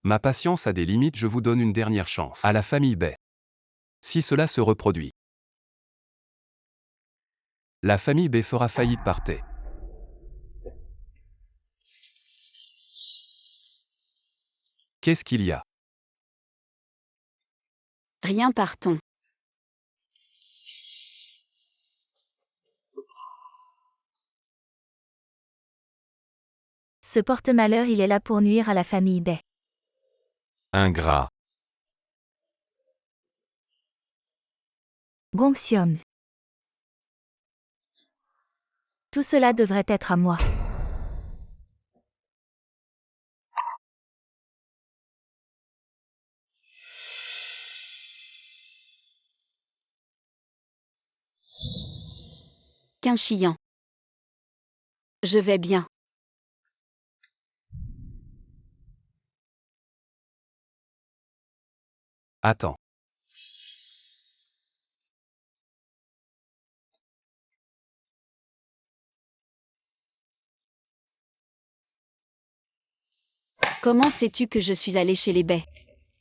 Ma patience a des limites, je vous donne une dernière chance. À la famille Bay. Si cela se reproduit, la famille Bay fera faillite. Partez. Qu'est-ce qu'il y a? Rien, partons. Ce porte-malheur, il est là pour nuire à la famille Bay. Ingrat. Gongxiong. Tout cela devrait être à moi. Qinchiyan. Je vais bien. Attends. Comment sais-tu que je suis allé chez les Bay?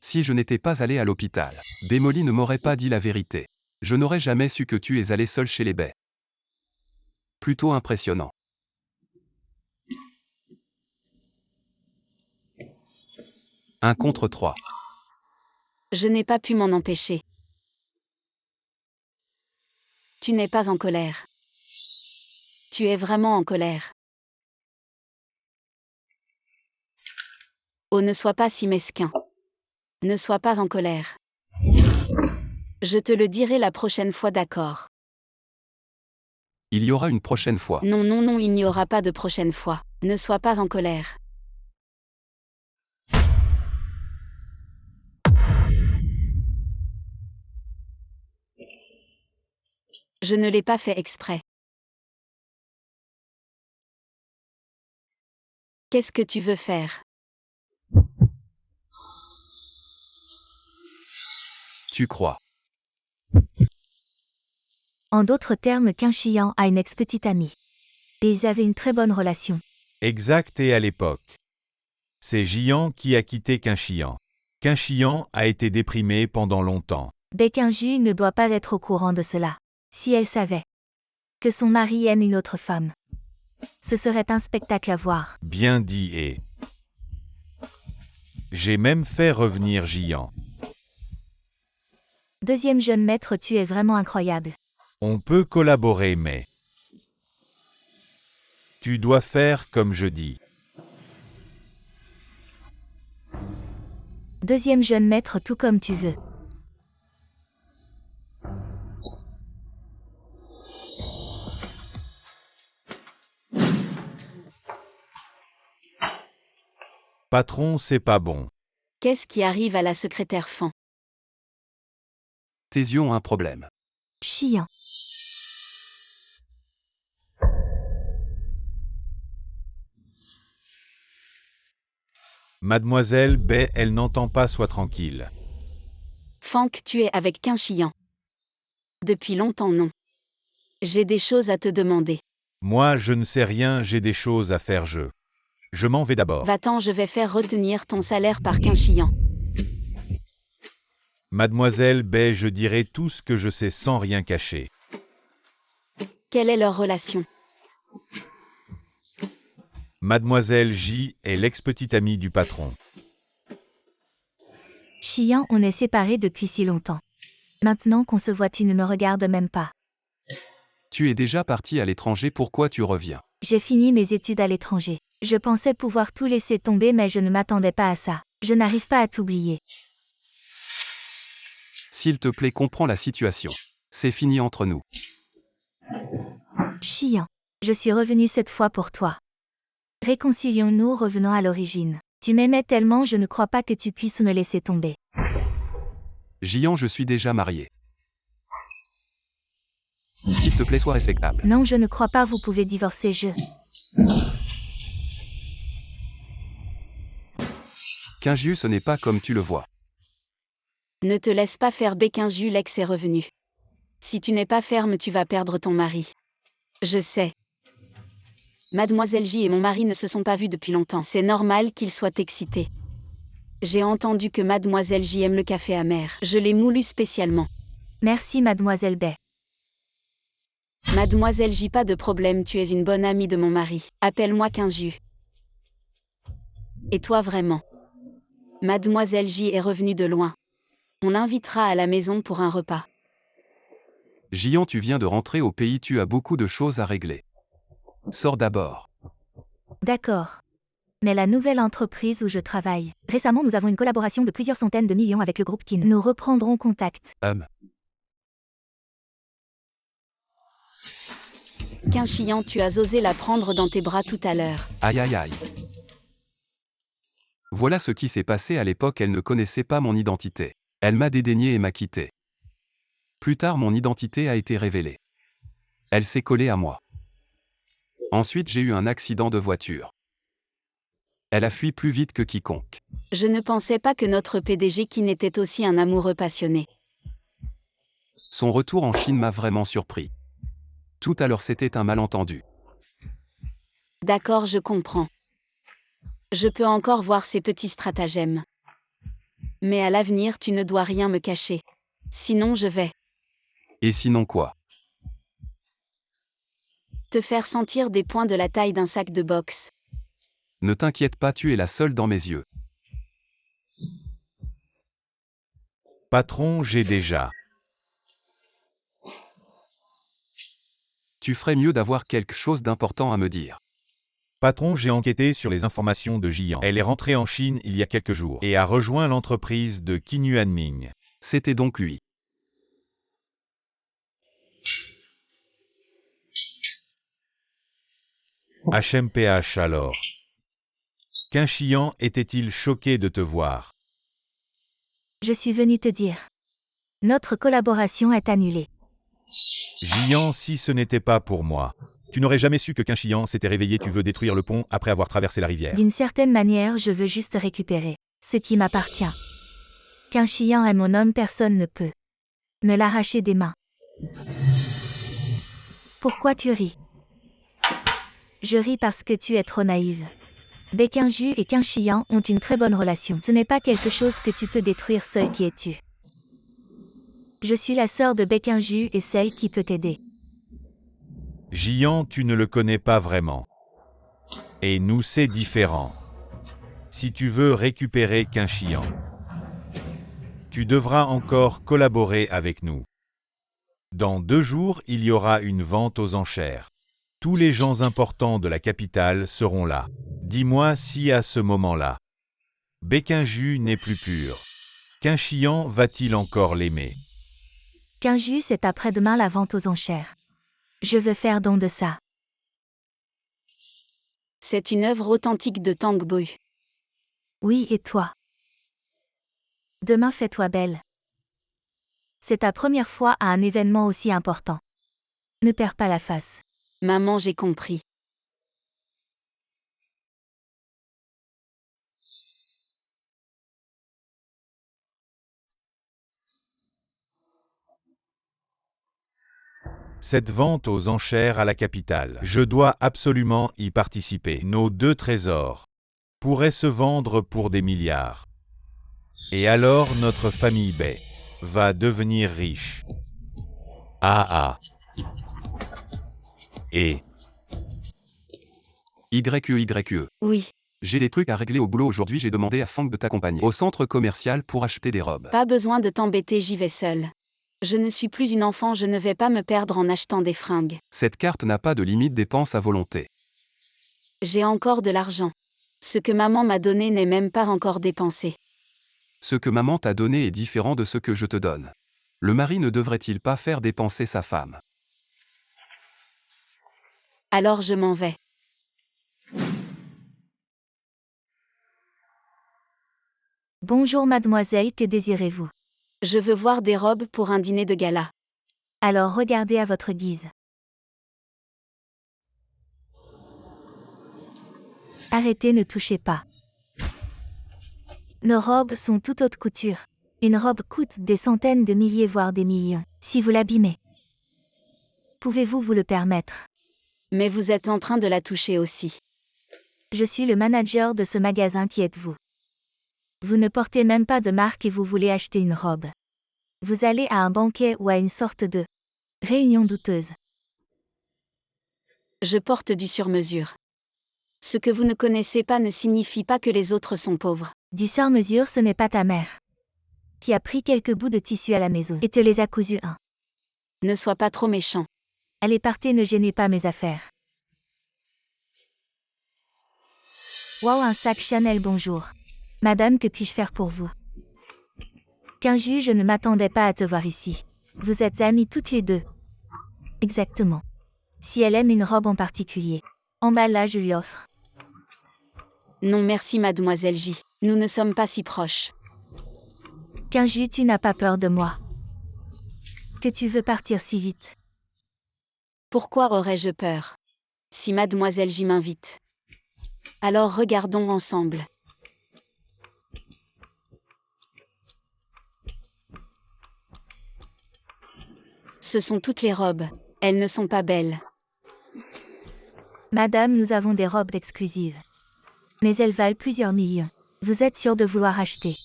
Si je n'étais pas allé à l'hôpital, Démoli ne m'aurait pas dit la vérité. Je n'aurais jamais su que tu es allé seul chez les Bay. Plutôt impressionnant. Un contre 3. Je n'ai pas pu m'en empêcher. Tu n'es pas en colère. Tu es vraiment en colère. Oh, ne sois pas si mesquin. Ne sois pas en colère. Je te le dirai la prochaine fois, d'accord? Il y aura une prochaine fois. Non, non, non, il n'y aura pas de prochaine fois. Ne sois pas en colère. Je ne l'ai pas fait exprès. Qu'est-ce que tu veux faire? Tu crois. En d'autres termes, Qinchiyan a une ex-petite amie. Et ils avaient une très bonne relation. Exact, et à l'époque. C'est Jian qui a quitté Qinchiyan. Qinchiyan a été déprimé pendant longtemps. Bei Qingju ne doit pas être au courant de cela. Si elle savait que son mari aime une autre femme, ce serait un spectacle à voir. Bien dit, et j'ai même fait revenir Jian. Deuxième jeune maître, tu es vraiment incroyable. On peut collaborer, mais tu dois faire comme je dis. Deuxième jeune maître, tout comme tu veux. Patron, c'est pas bon. Qu'est-ce qui arrive à la secrétaire Fan? Tes yeux ont un problème. Chiant. Mademoiselle Bay, elle n'entend pas, sois tranquille. Fank, tu es avec Qinchiyan. Depuis longtemps, non. J'ai des choses à te demander. Moi, je ne sais rien, j'ai des choses à faire, je m'en vais d'abord. Va-t'en, je vais faire retenir ton salaire par Qinchiyan. Mademoiselle Bay, je dirai tout ce que je sais sans rien cacher. Quelle est leur relation? Mademoiselle J est l'ex-petite amie du patron. Chiant, on est séparés depuis si longtemps. Maintenant qu'on se voit, tu ne me regardes même pas. Tu es déjà parti à l'étranger, pourquoi tu reviens? J'ai fini mes études à l'étranger. Je pensais pouvoir tout laisser tomber, mais je ne m'attendais pas à ça. Je n'arrive pas à t'oublier. S'il te plaît, comprends la situation. C'est fini entre nous. Chiant. Je suis revenu cette fois pour toi. Réconcilions-nous, revenons à l'origine. Tu m'aimais tellement, je ne crois pas que tu puisses me laisser tomber. Jian, je suis déjà marié. S'il te plaît, sois respectable. Non, je ne crois pas, vous pouvez divorcer, Qinju, ce n'est pas comme tu le vois. Ne te laisse pas faire, Bei Qinju, l'ex est revenu. Si tu n'es pas ferme, tu vas perdre ton mari. Je sais. Mademoiselle J et mon mari ne se sont pas vus depuis longtemps. C'est normal qu'ils soient excités. J'ai entendu que Mademoiselle J aime le café amer. Je l'ai moulu spécialement. Merci, Mademoiselle Bay. Mademoiselle J, pas de problème, tu es une bonne amie de mon mari. Appelle-moi Quinju. Et toi vraiment? Mademoiselle J est revenue de loin. On l'invitera à la maison pour un repas. Jian, tu viens de rentrer au pays, tu as beaucoup de choses à régler. Sors d'abord. D'accord. Mais la nouvelle entreprise où je travaille. Récemment, nous avons une collaboration de plusieurs centaines de millions avec le groupe Kin. Nous reprendrons contact. Quinchian, tu as osé la prendre dans tes bras tout à l'heure. Aïe aïe aïe. Voilà ce qui s'est passé à l'époque, elle ne connaissait pas mon identité. Elle m'a dédaigné et m'a quitté. Plus tard, mon identité a été révélée. Elle s'est collée à moi. Ensuite, j'ai eu un accident de voiture. Elle a fui plus vite que quiconque. Je ne pensais pas que notre PDG Kin était aussi un amoureux passionné. Son retour en Chine m'a vraiment surpris. Tout à l'heure, c'était un malentendu. D'accord, je comprends. Je peux encore voir ces petits stratagèmes. Mais à l'avenir, tu ne dois rien me cacher. Sinon, je vais Et sinon quoi? te faire sentir des points de la taille d'un sac de boxe. Ne t'inquiète pas, tu es la seule dans mes yeux. Patron, j'ai déjà. Tu ferais mieux d'avoir quelque chose d'important à me dire. Patron, j'ai enquêté sur les informations de Jian. Elle est rentrée en Chine il y a quelques jours et a rejoint l'entreprise de Qin Yuanming. C'était donc lui. HMPH alors. Quinchian était-il choqué de te voir? Je suis venu te dire. Notre collaboration est annulée. Jian, si ce n'était pas pour moi, tu n'aurais jamais su que Quinchian s'était réveillé. Tu veux détruire le pont après avoir traversé la rivière. D'une certaine manière, je veux juste récupérer ce qui m'appartient. Quinchian est mon homme, personne ne peut me l'arracher des mains. Pourquoi tu ris? Je ris parce que tu es trop naïve. Baequinju et Quinchian ont une très bonne relation. Ce n'est pas quelque chose que tu peux détruire seul. Qui es-tu? Je suis la sœur de Baequinju et celle qui peut t'aider. Jian, tu ne le connais pas vraiment. Et nous, c'est différent. Si tu veux récupérer Quinchian, tu devras encore collaborer avec nous. Dans 2 jours, il y aura une vente aux enchères. Tous les gens importants de la capitale seront là. Dis-moi si à ce moment-là, Baequinju n'est plus pur. Quinchian va-t-il encore l'aimer? Quinju, c'est après-demain la vente aux enchères. Je veux faire don de ça. C'est une œuvre authentique de Tang Bui. Oui, et toi? Demain, fais-toi belle. C'est ta première fois à un événement aussi important. Ne perds pas la face. Maman, j'ai compris. Cette vente aux enchères à la capitale, je dois absolument y participer. Nos 2 trésors pourraient se vendre pour des milliards. Et alors notre famille Bay va devenir riche. Ah ah. Et YE. Oui, J'ai des trucs à régler au boulot aujourd'hui, j'ai demandé à Fang de t'accompagner au centre commercial pour acheter des robes. pas besoin de t'embêter, j'y vais seule. Je ne suis plus une enfant, je ne vais pas me perdre en achetant des fringues. Cette carte n'a pas de limite dépense à volonté. J'ai encore de l'argent. Ce que maman m'a donné n'est même pas encore dépensé. Ce que maman t'a donné est différent de ce que je te donne. Le mari ne devrait-il pas faire dépenser sa femme? Alors je m'en vais. Bonjour mademoiselle, que désirez-vous? Je veux voir des robes pour un dîner de gala. Alors regardez à votre guise. Arrêtez, ne touchez pas. Nos robes sont toute haute couture. Une robe coûte des centaines de milliers voire des millions. Si vous l'abîmez, pouvez-vous vous le permettre? Mais vous êtes en train de la toucher aussi. Je suis le manager de ce magasin, qui êtes-vous? Vous ne portez même pas de marque et vous voulez acheter une robe. Vous allez à un banquet ou à une sorte de réunion douteuse. Je porte du sur-mesure. Ce que vous ne connaissez pas ne signifie pas que les autres sont pauvres. Du sur-mesure, ce n'est pas ta mère qui a pris quelques bouts de tissu à la maison et te les a cousus un. Ne sois pas trop méchant. Allez, partez, ne gênez pas mes affaires. Wow, un sac Chanel, bonjour. Madame, que puis-je faire pour vous? Kinju, je ne m'attendais pas à te voir ici. Vous êtes amies toutes les deux. Exactement. Si elle aime une robe en particulier, emballe-la, je lui offre. Non merci mademoiselle J. Nous ne sommes pas si proches. Kinju, tu n'as pas peur de moi? Que tu veux partir si vite? Pourquoi aurais-je peur? Si mademoiselle J m'invite. Alors regardons ensemble. Ce sont toutes les robes. Elles ne sont pas belles. Madame, nous avons des robes exclusives. Mais elles valent plusieurs millions. Vous êtes sûre de vouloir acheter?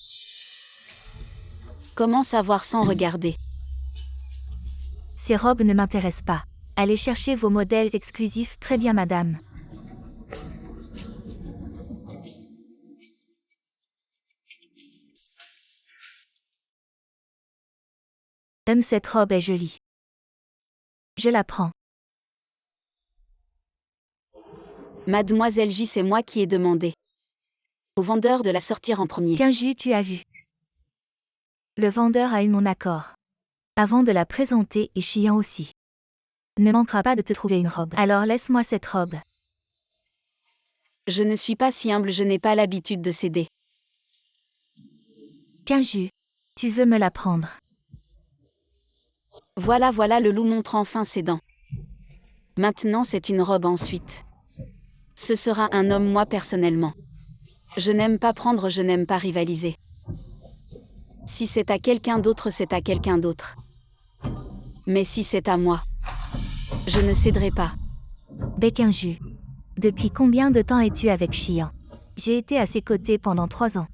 Comment savoir sans regarder? Ces robes ne m'intéressent pas. Allez chercher vos modèles exclusifs. Très bien, madame. Cette robe est jolie. Je la prends. Mademoiselle J, c'est moi qui ai demandé au vendeur de la sortir en premier. Kinju, tu as vu? Le vendeur a eu mon accord avant de la présenter et Chian aussi. Ne manquera pas de te trouver une robe. Alors laisse-moi cette robe. Je ne suis pas si humble, je n'ai pas l'habitude de céder. Kinju, tu veux me la prendre? Voilà, le loup montre enfin ses dents. Maintenant c'est une robe ensuite. Ce sera un homme, moi personnellement. Je n'aime pas prendre, je n'aime pas rivaliser. Si c'est à quelqu'un d'autre, c'est à quelqu'un d'autre. Mais si c'est à moi, je ne céderai pas. Kinju, depuis combien de temps es-tu avec Chian? J'ai été à ses côtés pendant 3 ans.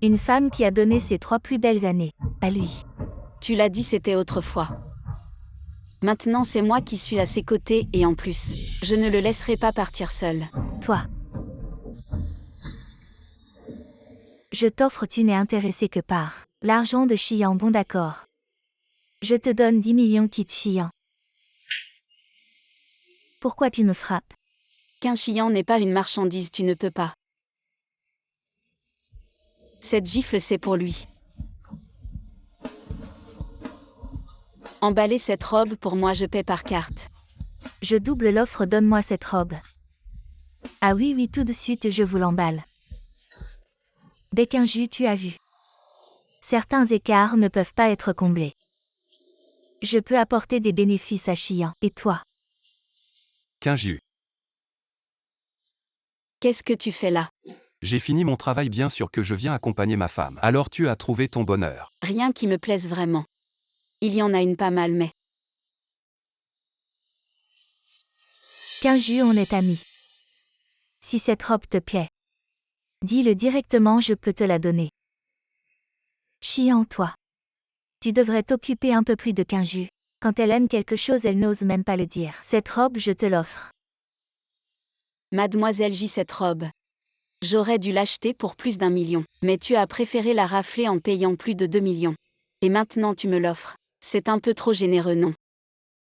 Une femme qui a donné ses 3 plus belles années à lui. Tu l'as dit, c'était autrefois. Maintenant c'est moi qui suis à ses côtés et en plus, je ne le laisserai pas partir seul. Toi. Je t'offre, tu n'es intéressé que par l'argent de Chian, bon d'accord. Je te donne 10 millions, quitte Chian. Pourquoi tu me frappes? Qu'un Chian n'est pas une marchandise, tu ne peux pas. Cette gifle, c'est pour lui. Emballez cette robe pour moi, je paie par carte. Je double l'offre, donne-moi cette robe. Ah oui, tout de suite, je vous l'emballe. Kinju, tu as vu? Certains écarts ne peuvent pas être comblés. Je peux apporter des bénéfices à Chian. Et toi? Kinju. Qu'est-ce que tu fais là? J'ai fini mon travail, bien sûr que je viens accompagner ma femme. Alors tu as trouvé ton bonheur. Rien qui me plaise vraiment. Il y en a une pas mal, mais... Kinju, on est amis. Si cette robe te plaît, dis-le directement, je peux te la donner. Chian, toi. Tu devrais t'occuper un peu plus de Kinju. Quand elle aime quelque chose, elle n'ose même pas le dire. Cette robe, je te l'offre. Mademoiselle J, cette robe. J'aurais dû l'acheter pour plus d'1 million. Mais tu as préféré la rafler en payant plus de 2 millions. Et maintenant tu me l'offres. C'est un peu trop généreux, non?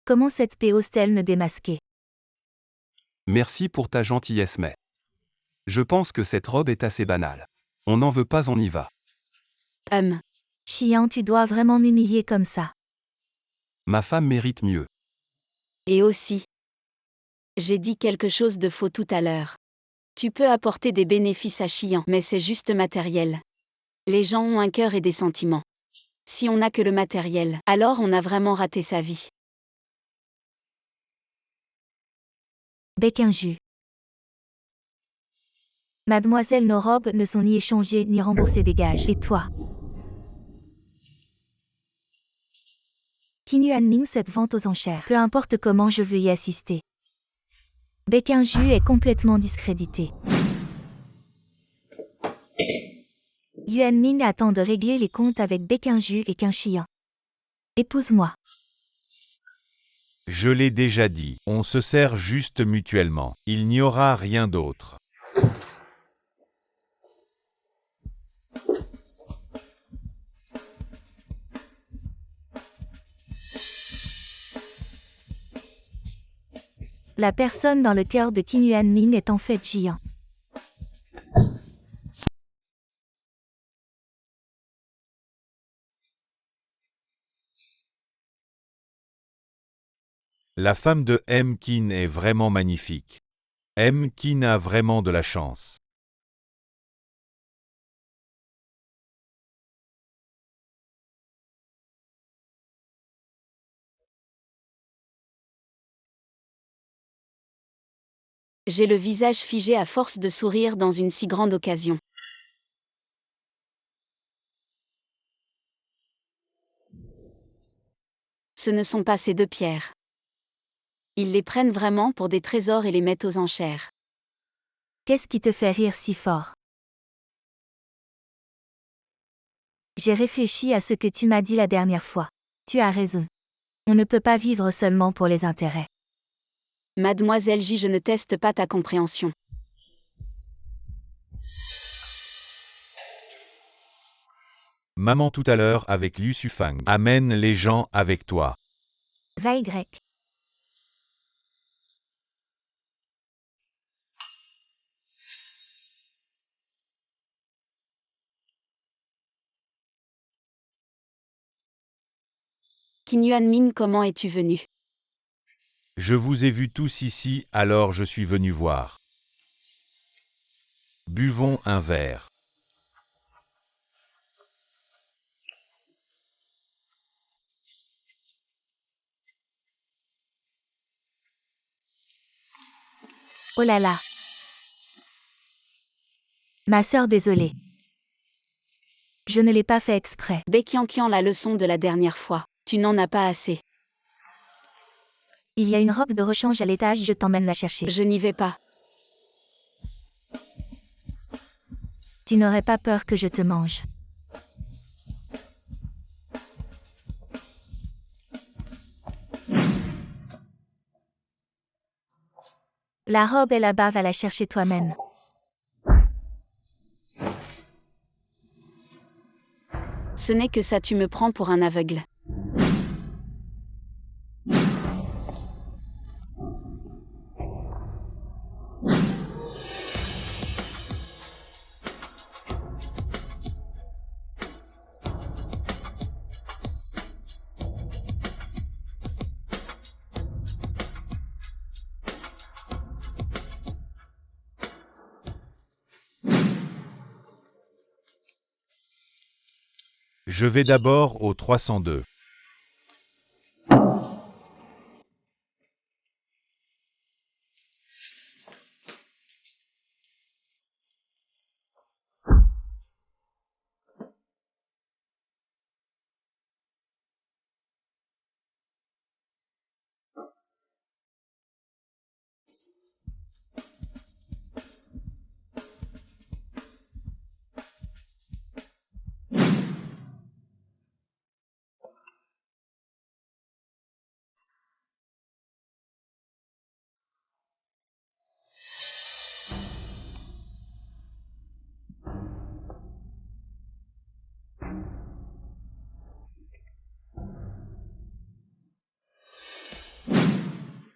Comment cette paix ose-t-elle me démasquer? Merci pour ta gentillesse, mais je pense que cette robe est assez banale. On n'en veut pas, on y va. Chian, tu dois vraiment m'humilier comme ça. Ma femme mérite mieux. Et aussi, j'ai dit quelque chose de faux tout à l'heure. Tu peux apporter des bénéfices à Chian, mais c'est juste matériel. Les gens ont un cœur et des sentiments. Si on n'a que le matériel, alors on a vraiment raté sa vie. Kinju. Mademoiselle, nos robes ne sont ni échangées ni remboursées, dégage. Et toi? Qui anime cette vente aux enchères? Peu importe comment, je veux y assister. Baekhyunju est complètement discrédité. Yuan Min attend de régler les comptes avec Baekhyunju et Qin Shiyan. Épouse-moi. Je l'ai déjà dit, on se sert juste mutuellement. Il n'y aura rien d'autre. La personne dans le cœur de Qin Yuan Min est en fait Jian. La femme de M. Qin est vraiment magnifique. M. Qin a vraiment de la chance. J'ai le visage figé à force de sourire dans une si grande occasion. Ce ne sont pas ces deux pierres. Ils les prennent vraiment pour des trésors et les mettent aux enchères. Qu'est-ce qui te fait rire si fort? J'ai réfléchi à ce que tu m'as dit la dernière fois. Tu as raison. On ne peut pas vivre seulement pour les intérêts. Mademoiselle J, je ne teste pas ta compréhension. Maman tout à l'heure avec Liu Sufang. Amène les gens avec toi. Va Y. Qin Yuan Min, comment es-tu venu? Je vous ai vus tous ici, alors je suis venu voir. Buvons un verre. Oh là là. Ma sœur, désolée. Je ne l'ai pas fait exprès. Baekhyunqian, la leçon de la dernière fois. Tu n'en as pas assez. Il y a une robe de rechange à l'étage, je t'emmène la chercher. Je n'y vais pas. Tu n'aurais pas peur que je te mange? La robe est là-bas, va la chercher toi-même. Ce n'est que ça, tu me prends pour un aveugle. Je vais d'abord au 302.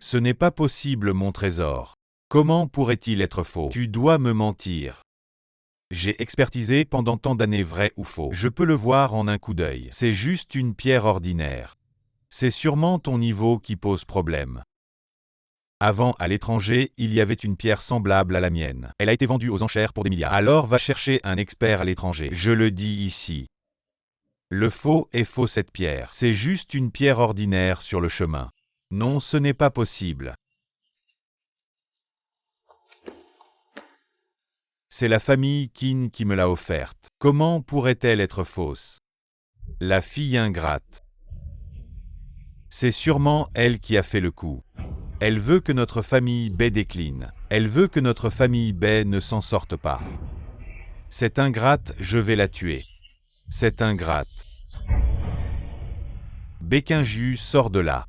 Ce n'est pas possible, mon trésor. Comment pourrait-il être faux? Tu dois me mentir. J'ai expertisé pendant tant d'années, vrai ou faux. Je peux le voir en un coup d'œil. C'est juste une pierre ordinaire. C'est sûrement ton niveau qui pose problème. Avant, à l'étranger, il y avait une pierre semblable à la mienne. Elle a été vendue aux enchères pour des milliards. Alors va chercher un expert à l'étranger. Je le dis ici. Le faux est faux, cette pierre. C'est juste une pierre ordinaire sur le chemin. Non, ce n'est pas possible. C'est la famille Qin qui me l'a offerte. Comment pourrait-elle être fausse? La fille ingrate. C'est sûrement elle qui a fait le coup. Elle veut que notre famille Bai décline. Elle veut que notre famille Bai ne s'en sorte pas. Cette ingrate, je vais la tuer. Cette ingrate. Baekhyunju sort de là.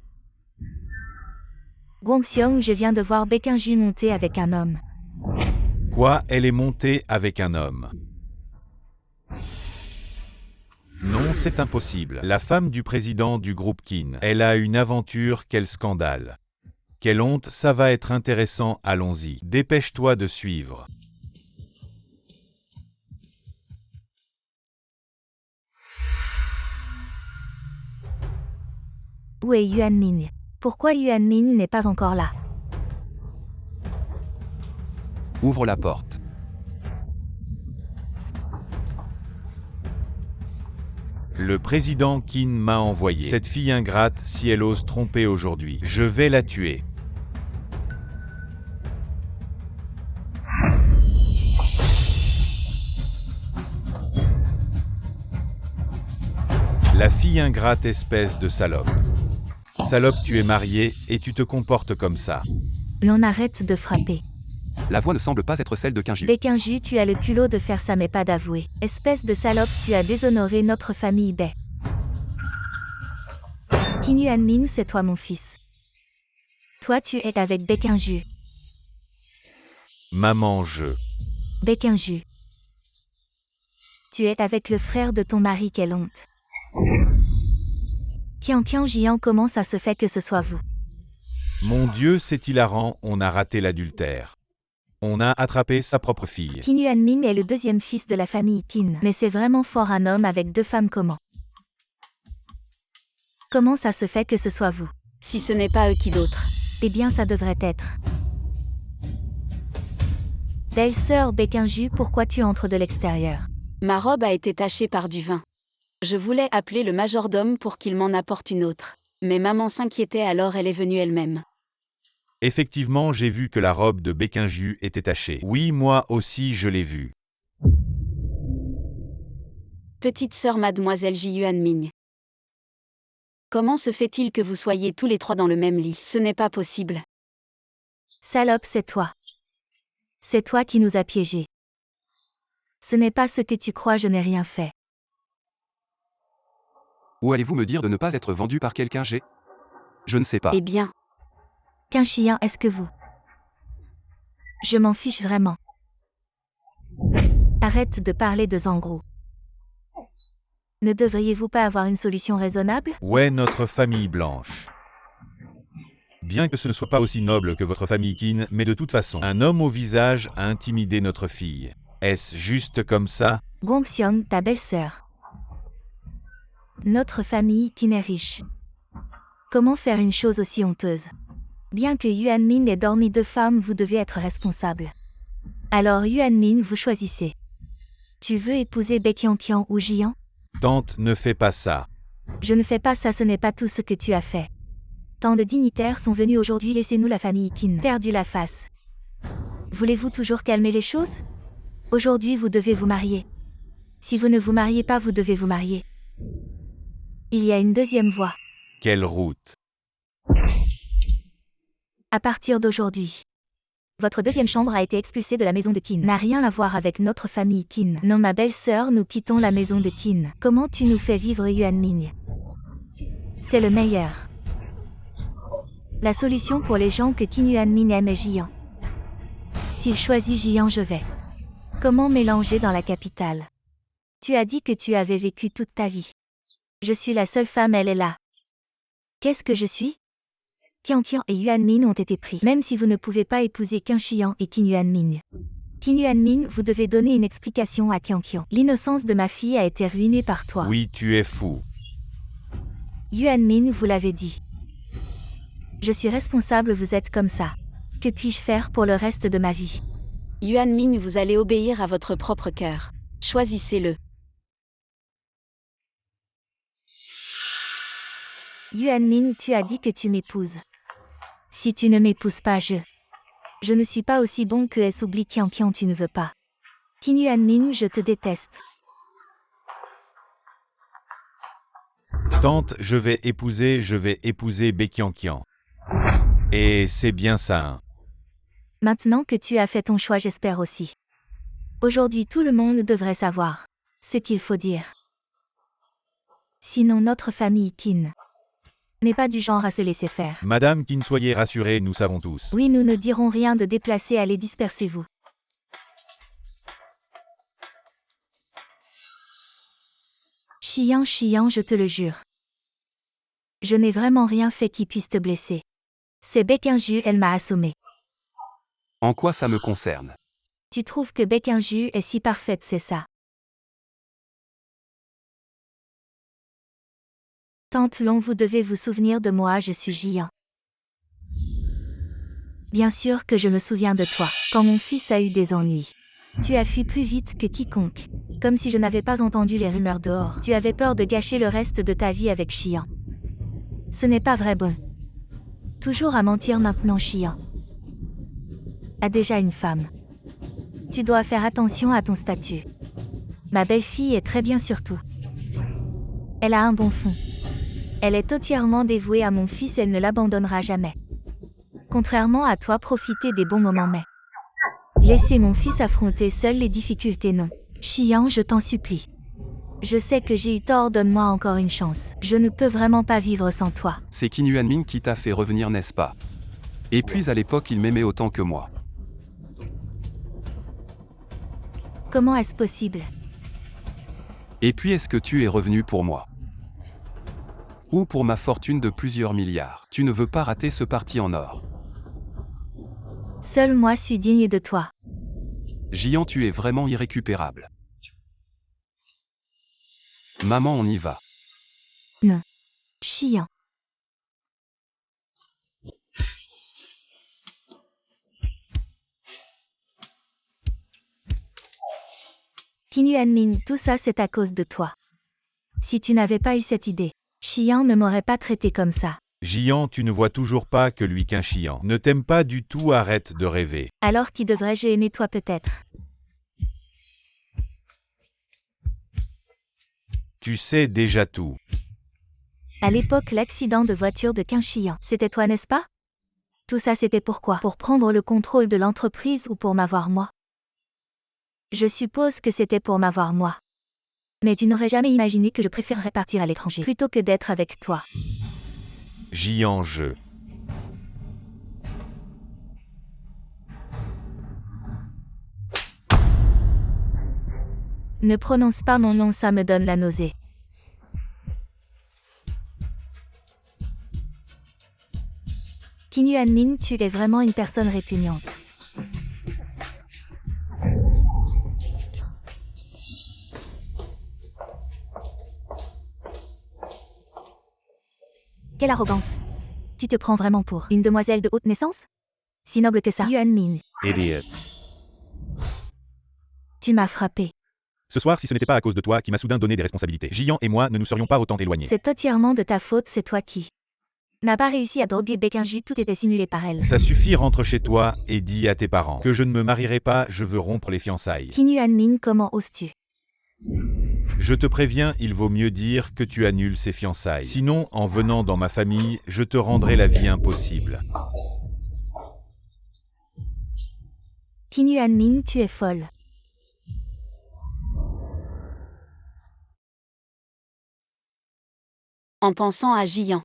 Gongxiong, je viens de voir Baekhyunju monter avec un homme. Quoi, elle est montée avec un homme? Non, c'est impossible. La femme du président du groupe Kin. Elle a une aventure, quel scandale. Quelle honte, ça va être intéressant, allons-y. Dépêche-toi de suivre. Où est Yuan Min? Pourquoi Yuan Min n'est pas encore là? Ouvre la porte. Le président Qin m'a envoyé. Cette fille ingrate, si elle ose tromper aujourd'hui, je vais la tuer. La fille ingrate, espèce de salope. Salope, tu es mariée et tu te comportes comme ça. L'on arrête de frapper. La voix ne semble pas être celle de Baekhyunju. Baekhyunju, tu as le culot de faire ça mais pas d'avouer. Espèce de salope, tu as déshonoré notre famille Bai. Qin Yuanmin, c'est toi mon fils. Toi tu es avec Baekhyunju. Maman, Baekhyunju. Tu es avec le frère de ton mari, quelle honte. Qian Jian, comment ça se fait que ce soit vous? Mon Dieu, c'est hilarant, on a raté l'adultère. On a attrapé sa propre fille. Qin Yuanmin est le deuxième fils de la famille Qin. Mais c'est vraiment fort un homme avec deux femmes comment? Comment ça se fait que ce soit vous? Si ce n'est pas eux, qui d'autre? Eh bien ça devrait être. Belle-sœur Baekhyunju, pourquoi tu entres de l'extérieur? Ma robe a été tachée par du vin. Je voulais appeler le majordome pour qu'il m'en apporte une autre. Mais maman s'inquiétait, alors elle est venue elle-même. Effectivement, j'ai vu que la robe de Baekhyunju était tachée. Oui, moi aussi je l'ai vue. Petite sœur mademoiselle Ji Yuanmin. Comment se fait-il que vous soyez tous les trois dans le même lit? Ce n'est pas possible. Salope, c'est toi. C'est toi qui nous as piégés. Ce n'est pas ce que tu crois, je n'ai rien fait. Ou allez-vous me dire de ne pas être vendu par quelqu'un? Je ne sais pas. Eh bien, Qu'un chien, est-ce que vous? Je m'en fiche vraiment. Arrête de parler de Zangru. Ne devriez-vous pas avoir une solution raisonnable? Ouais, notre famille blanche. Bien que ce ne soit pas aussi noble que votre famille Qin, mais de toute façon, un homme au visage a intimidé notre fille. Est-ce juste comme ça? Gongxiong, ta belle-sœur. Notre famille Qin est riche. Comment faire une chose aussi honteuse? Bien que Yuanmin ait dormi deux femmes, vous devez être responsable. Alors Yuanmin, vous choisissez. Tu veux épouser Baekhyunqian ou Jian? Tante, ne fais pas ça. Je ne fais pas ça, ce n'est pas tout ce que tu as fait. Tant de dignitaires sont venus aujourd'hui, laissez-nous la famille Qin. Perdu la face. Voulez-vous toujours calmer les choses? Aujourd'hui vous devez vous marier. Si vous ne vous mariez pas, vous devez vous marier. Il y a une deuxième voie. Quelle route? À partir d'aujourd'hui, votre deuxième chambre a été expulsée de la maison de Qin. N'a rien à voir avec notre famille Qin. Non, ma belle-sœur, nous quittons la maison de Qin. Comment tu nous fais vivre, Yuanmin? C'est le meilleur. La solution pour les gens que Qin Yuanmin aime est Jian. S'il choisit Jian, je vais. Comment mélanger dans la capitale? Tu as dit que tu avais vécu toute ta vie. Je suis la seule femme, elle est là. Qu'est-ce que je suis? Qian et Yuanmin ont été pris. Même si vous ne pouvez pas épouser Qin Shiyan et Qin Yuanmin. Qin Yuanmin, vous devez donner une explication à Qian. L'innocence de ma fille a été ruinée par toi. Oui, tu es fou. Yuanmin, vous l'avez dit. Je suis responsable, vous êtes comme ça. Que puis-je faire pour le reste de ma vie? Yuanmin, vous allez obéir à votre propre cœur. Choisissez-le. Yuanmin, tu as dit que tu m'épouses. Si tu ne m'épouses pas, je ne suis pas aussi bon que S. Oublie Qian, tu ne veux pas. Qin Yuanmin, je te déteste. Tante, je vais épouser Baekhyunqian. Et c'est bien ça, hein. Maintenant que tu as fait ton choix, j'espère aussi. Aujourd'hui, tout le monde devrait savoir ce qu'il faut dire. Sinon, notre famille Kin n'est pas du genre à se laisser faire. Madame Kin, soyez rassurée, nous savons tous. Oui, nous ne dirons rien de déplacé, allez, dispersez-vous. Chiant, je te le jure. Je n'ai vraiment rien fait qui puisse te blesser. C'est Baekinju, elle m'a assommé. En quoi ça me concerne? Tu trouves que Baekinju est si parfaite, c'est ça? Tante Long, vous devez vous souvenir de moi, je suis Jian. Bien sûr que je me souviens de toi. Quand mon fils a eu des ennuis, tu as fui plus vite que quiconque. Comme si je n'avais pas entendu les rumeurs dehors. Tu avais peur de gâcher le reste de ta vie avec Chian. Ce n'est pas vrai, bon. Toujours à mentir maintenant, Chian a déjà une femme. Tu dois faire attention à ton statut. Ma belle-fille est très bien surtout. Elle a un bon fond. Elle est entièrement dévouée à mon fils, elle ne l'abandonnera jamais. Contrairement à toi, profiter des bons moments, mais laisser mon fils affronter seul les difficultés, non. Chian, je t'en supplie. Je sais que j'ai eu tort, donne-moi encore une chance. Je ne peux vraiment pas vivre sans toi. C'est Kim Yuan-min qui t'a fait revenir, n'est-ce pas? Et puis à l'époque il m'aimait autant que moi. Comment est-ce possible? Et puis est-ce que tu es revenu pour moi? Ou pour ma fortune de plusieurs milliards? Tu ne veux pas rater ce parti en or. Seul moi suis digne de toi. Jian, tu es vraiment irrécupérable. Maman, on y va. Non. Chian. Kim Yuan-min, tout ça c'est à cause de toi. Si tu n'avais pas eu cette idée, Chian ne m'aurait pas traité comme ça. Jian, tu ne vois toujours pas que lui qu'un Chian ne t'aime pas du tout, arrête de rêver. Alors qui devrais-je aimer, toi peut-être? Tu sais déjà tout. À l'époque, l'accident de voiture de Quinchian, c'était toi, n'est-ce pas? Tout ça c'était pourquoi? Pour prendre le contrôle de l'entreprise ou pour m'avoir moi? Je suppose que c'était pour m'avoir moi. Mais tu n'aurais jamais imaginé que je préférerais partir à l'étranger plutôt que d'être avec toi. Jian, Ne prononce pas mon nom, ça me donne la nausée. Kim Yuan-min, tu es vraiment une personne répugnante. Quelle arrogance! Tu te prends vraiment pour une demoiselle de haute naissance? Si noble que ça. Yuan-min, idiot. tu m'as frappé. Ce soir, si ce n'était pas à cause de toi qui m'a soudain donné des responsabilités, Jian et moi ne nous serions pas autant éloignés. C'est entièrement de ta faute, c'est toi qui n'as pas réussi à droguer Baekinju, tout était simulé par elle. Ça suffit, rentre chez toi et dis à tes parents que je ne me marierai pas, je veux rompre les fiançailles. Kim Yuan-min, comment oses-tu? Je te préviens, il vaut mieux dire que tu annules ces fiançailles. Sinon, en venant dans ma famille, je te rendrai la vie impossible. Kim Yuan-min, tu es folle. En pensant à Jian.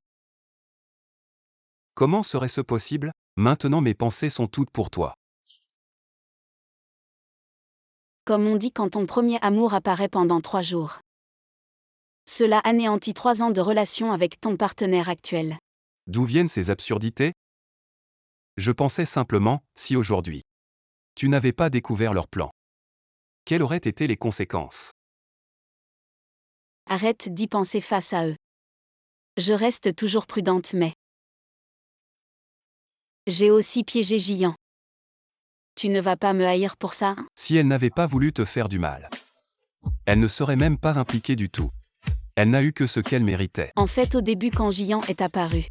Comment serait-ce possible? Maintenant mes pensées sont toutes pour toi. Comme on dit quand ton premier amour apparaît pendant 3 jours. Cela anéantit 3 ans de relation avec ton partenaire actuel. D'où viennent ces absurdités? Je pensais simplement, si aujourd'hui tu n'avais pas découvert leur plan, quelles auraient été les conséquences? Arrête d'y penser face à eux. Je reste toujours prudente, mais j'ai aussi piégé Jian. Tu ne vas pas me haïr pour ça? Si elle n'avait pas voulu te faire du mal, elle ne serait même pas impliquée du tout. Elle n'a eu que ce qu'elle méritait. En fait, au début, quand Jian est apparu,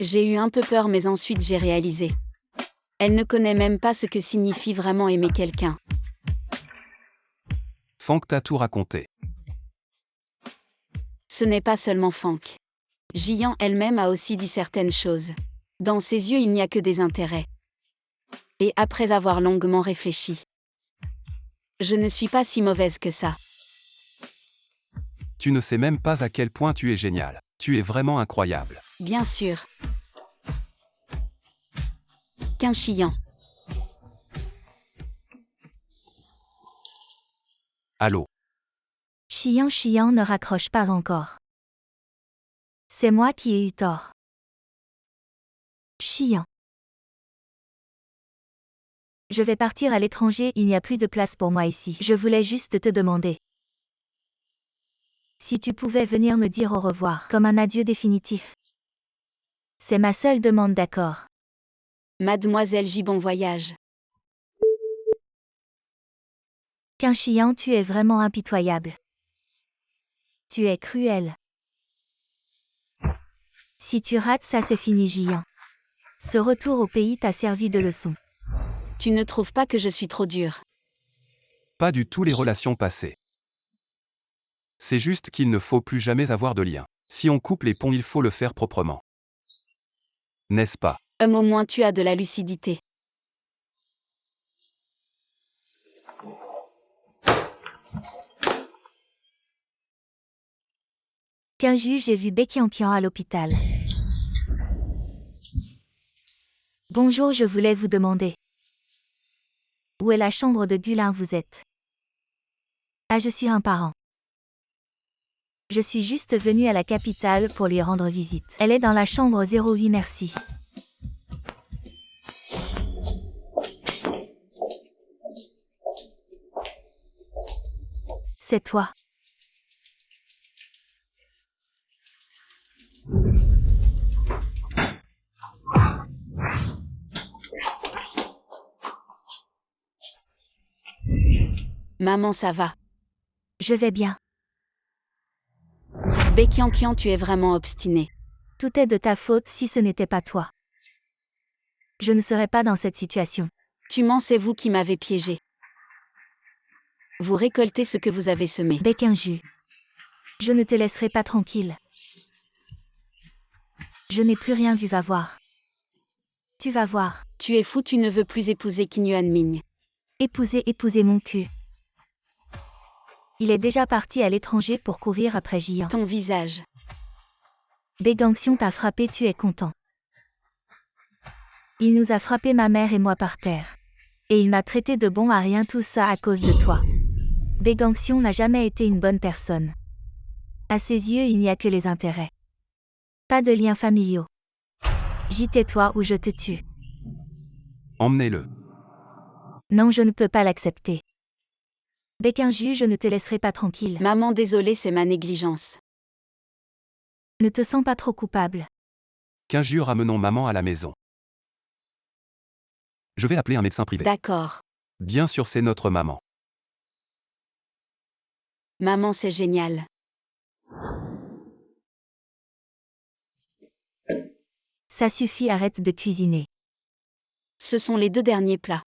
j'ai eu un peu peur, mais ensuite j'ai réalisé. Elle ne connaît même pas ce que signifie vraiment aimer quelqu'un. Fank t'a tout raconté. Ce n'est pas seulement Fank. Jian elle-même a aussi dit certaines choses. Dans ses yeux, il n'y a que des intérêts. Et après avoir longuement réfléchi, je ne suis pas si mauvaise que ça. Tu ne sais même pas à quel point tu es génial. Tu es vraiment incroyable. Bien sûr. Qu'un chiant. Allô? Chiant, chiant, ne raccroche pas encore. C'est moi qui ai eu tort. Chiant. Je vais partir à l'étranger, il n'y a plus de place pour moi ici. Je voulais juste te demander si tu pouvais venir me dire au revoir, comme un adieu définitif. C'est ma seule demande, d'accord? Mademoiselle J, bon voyage. Qu'un chiant, tu es vraiment impitoyable. Tu es cruel. Si tu rates ça, c'est fini, Gian. Ce retour au pays t'a servi de leçon. Tu ne trouves pas que je suis trop dure? Pas du tout les relations passées. C'est juste qu'il ne faut plus jamais avoir de lien. Si on coupe les ponts, il faut le faire proprement. N'est-ce pas? Au moins tu as de la lucidité. Qu'un juge, j'ai vu Békiankian à l'hôpital. Bonjour, je voulais vous demander. Où est la chambre de Gulin, vous êtes? Ah, je suis un parent. Je suis juste venue à la capitale pour lui rendre visite. Elle est dans la chambre 08, merci. C'est toi. Maman, ça va? Je vais bien. Békiankian, tu es vraiment obstiné. Tout est de ta faute si ce n'était pas toi. Je ne serais pas dans cette situation. Tu mens, c'est vous qui m'avez piégé. Vous récoltez ce que vous avez semé. Békinju. Je ne te laisserai pas tranquille. Je n'ai plus rien vu, va voir. Tu vas voir. Tu es fou, tu ne veux plus épouser Kinuan Ming. Épouser mon cul. Il est déjà parti à l'étranger pour courir après Jian. Ton visage. Bégangxion t'a frappé, tu es content. Il nous a frappé, ma mère et moi, par terre. Et il m'a traité de bon à rien, tout ça à cause de toi. Bégangxion n'a jamais été une bonne personne. À ses yeux, il n'y a que les intérêts. Pas de liens familiaux. Tais-toi ou je te tue. Emmenez-le. Non, je ne peux pas l'accepter. Békinju, je ne te laisserai pas tranquille. Maman, désolée, c'est ma négligence. Ne te sens pas trop coupable. Qu'injure, ramenons maman à la maison. Je vais appeler un médecin privé. D'accord. Bien sûr, c'est notre maman. Maman, c'est génial. Ça suffit, arrête de cuisiner. Ce sont les 2 derniers plats.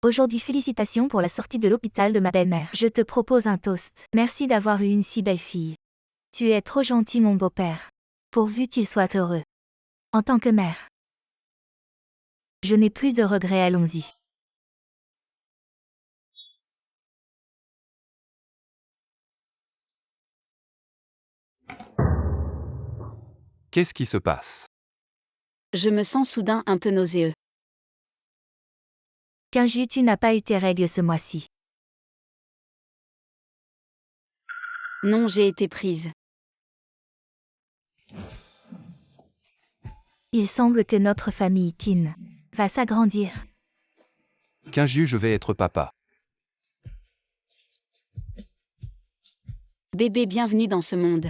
Aujourd'hui, félicitations pour la sortie de l'hôpital de ma belle-mère. Je te propose un toast. Merci d'avoir eu une si belle fille. Tu es trop gentil, mon beau-père. Pourvu qu'il soit heureux. En tant que mère. Je n'ai plus de regrets, allons-y. Qu'est-ce qui se passe? Je me sens soudain un peu nauséeux. Kinju, tu n'as pas eu tes règles ce mois-ci. Non, j'ai été prise. Il semble que notre famille Kin va s'agrandir. Qu'injure, je vais être papa. Bébé, bienvenue dans ce monde.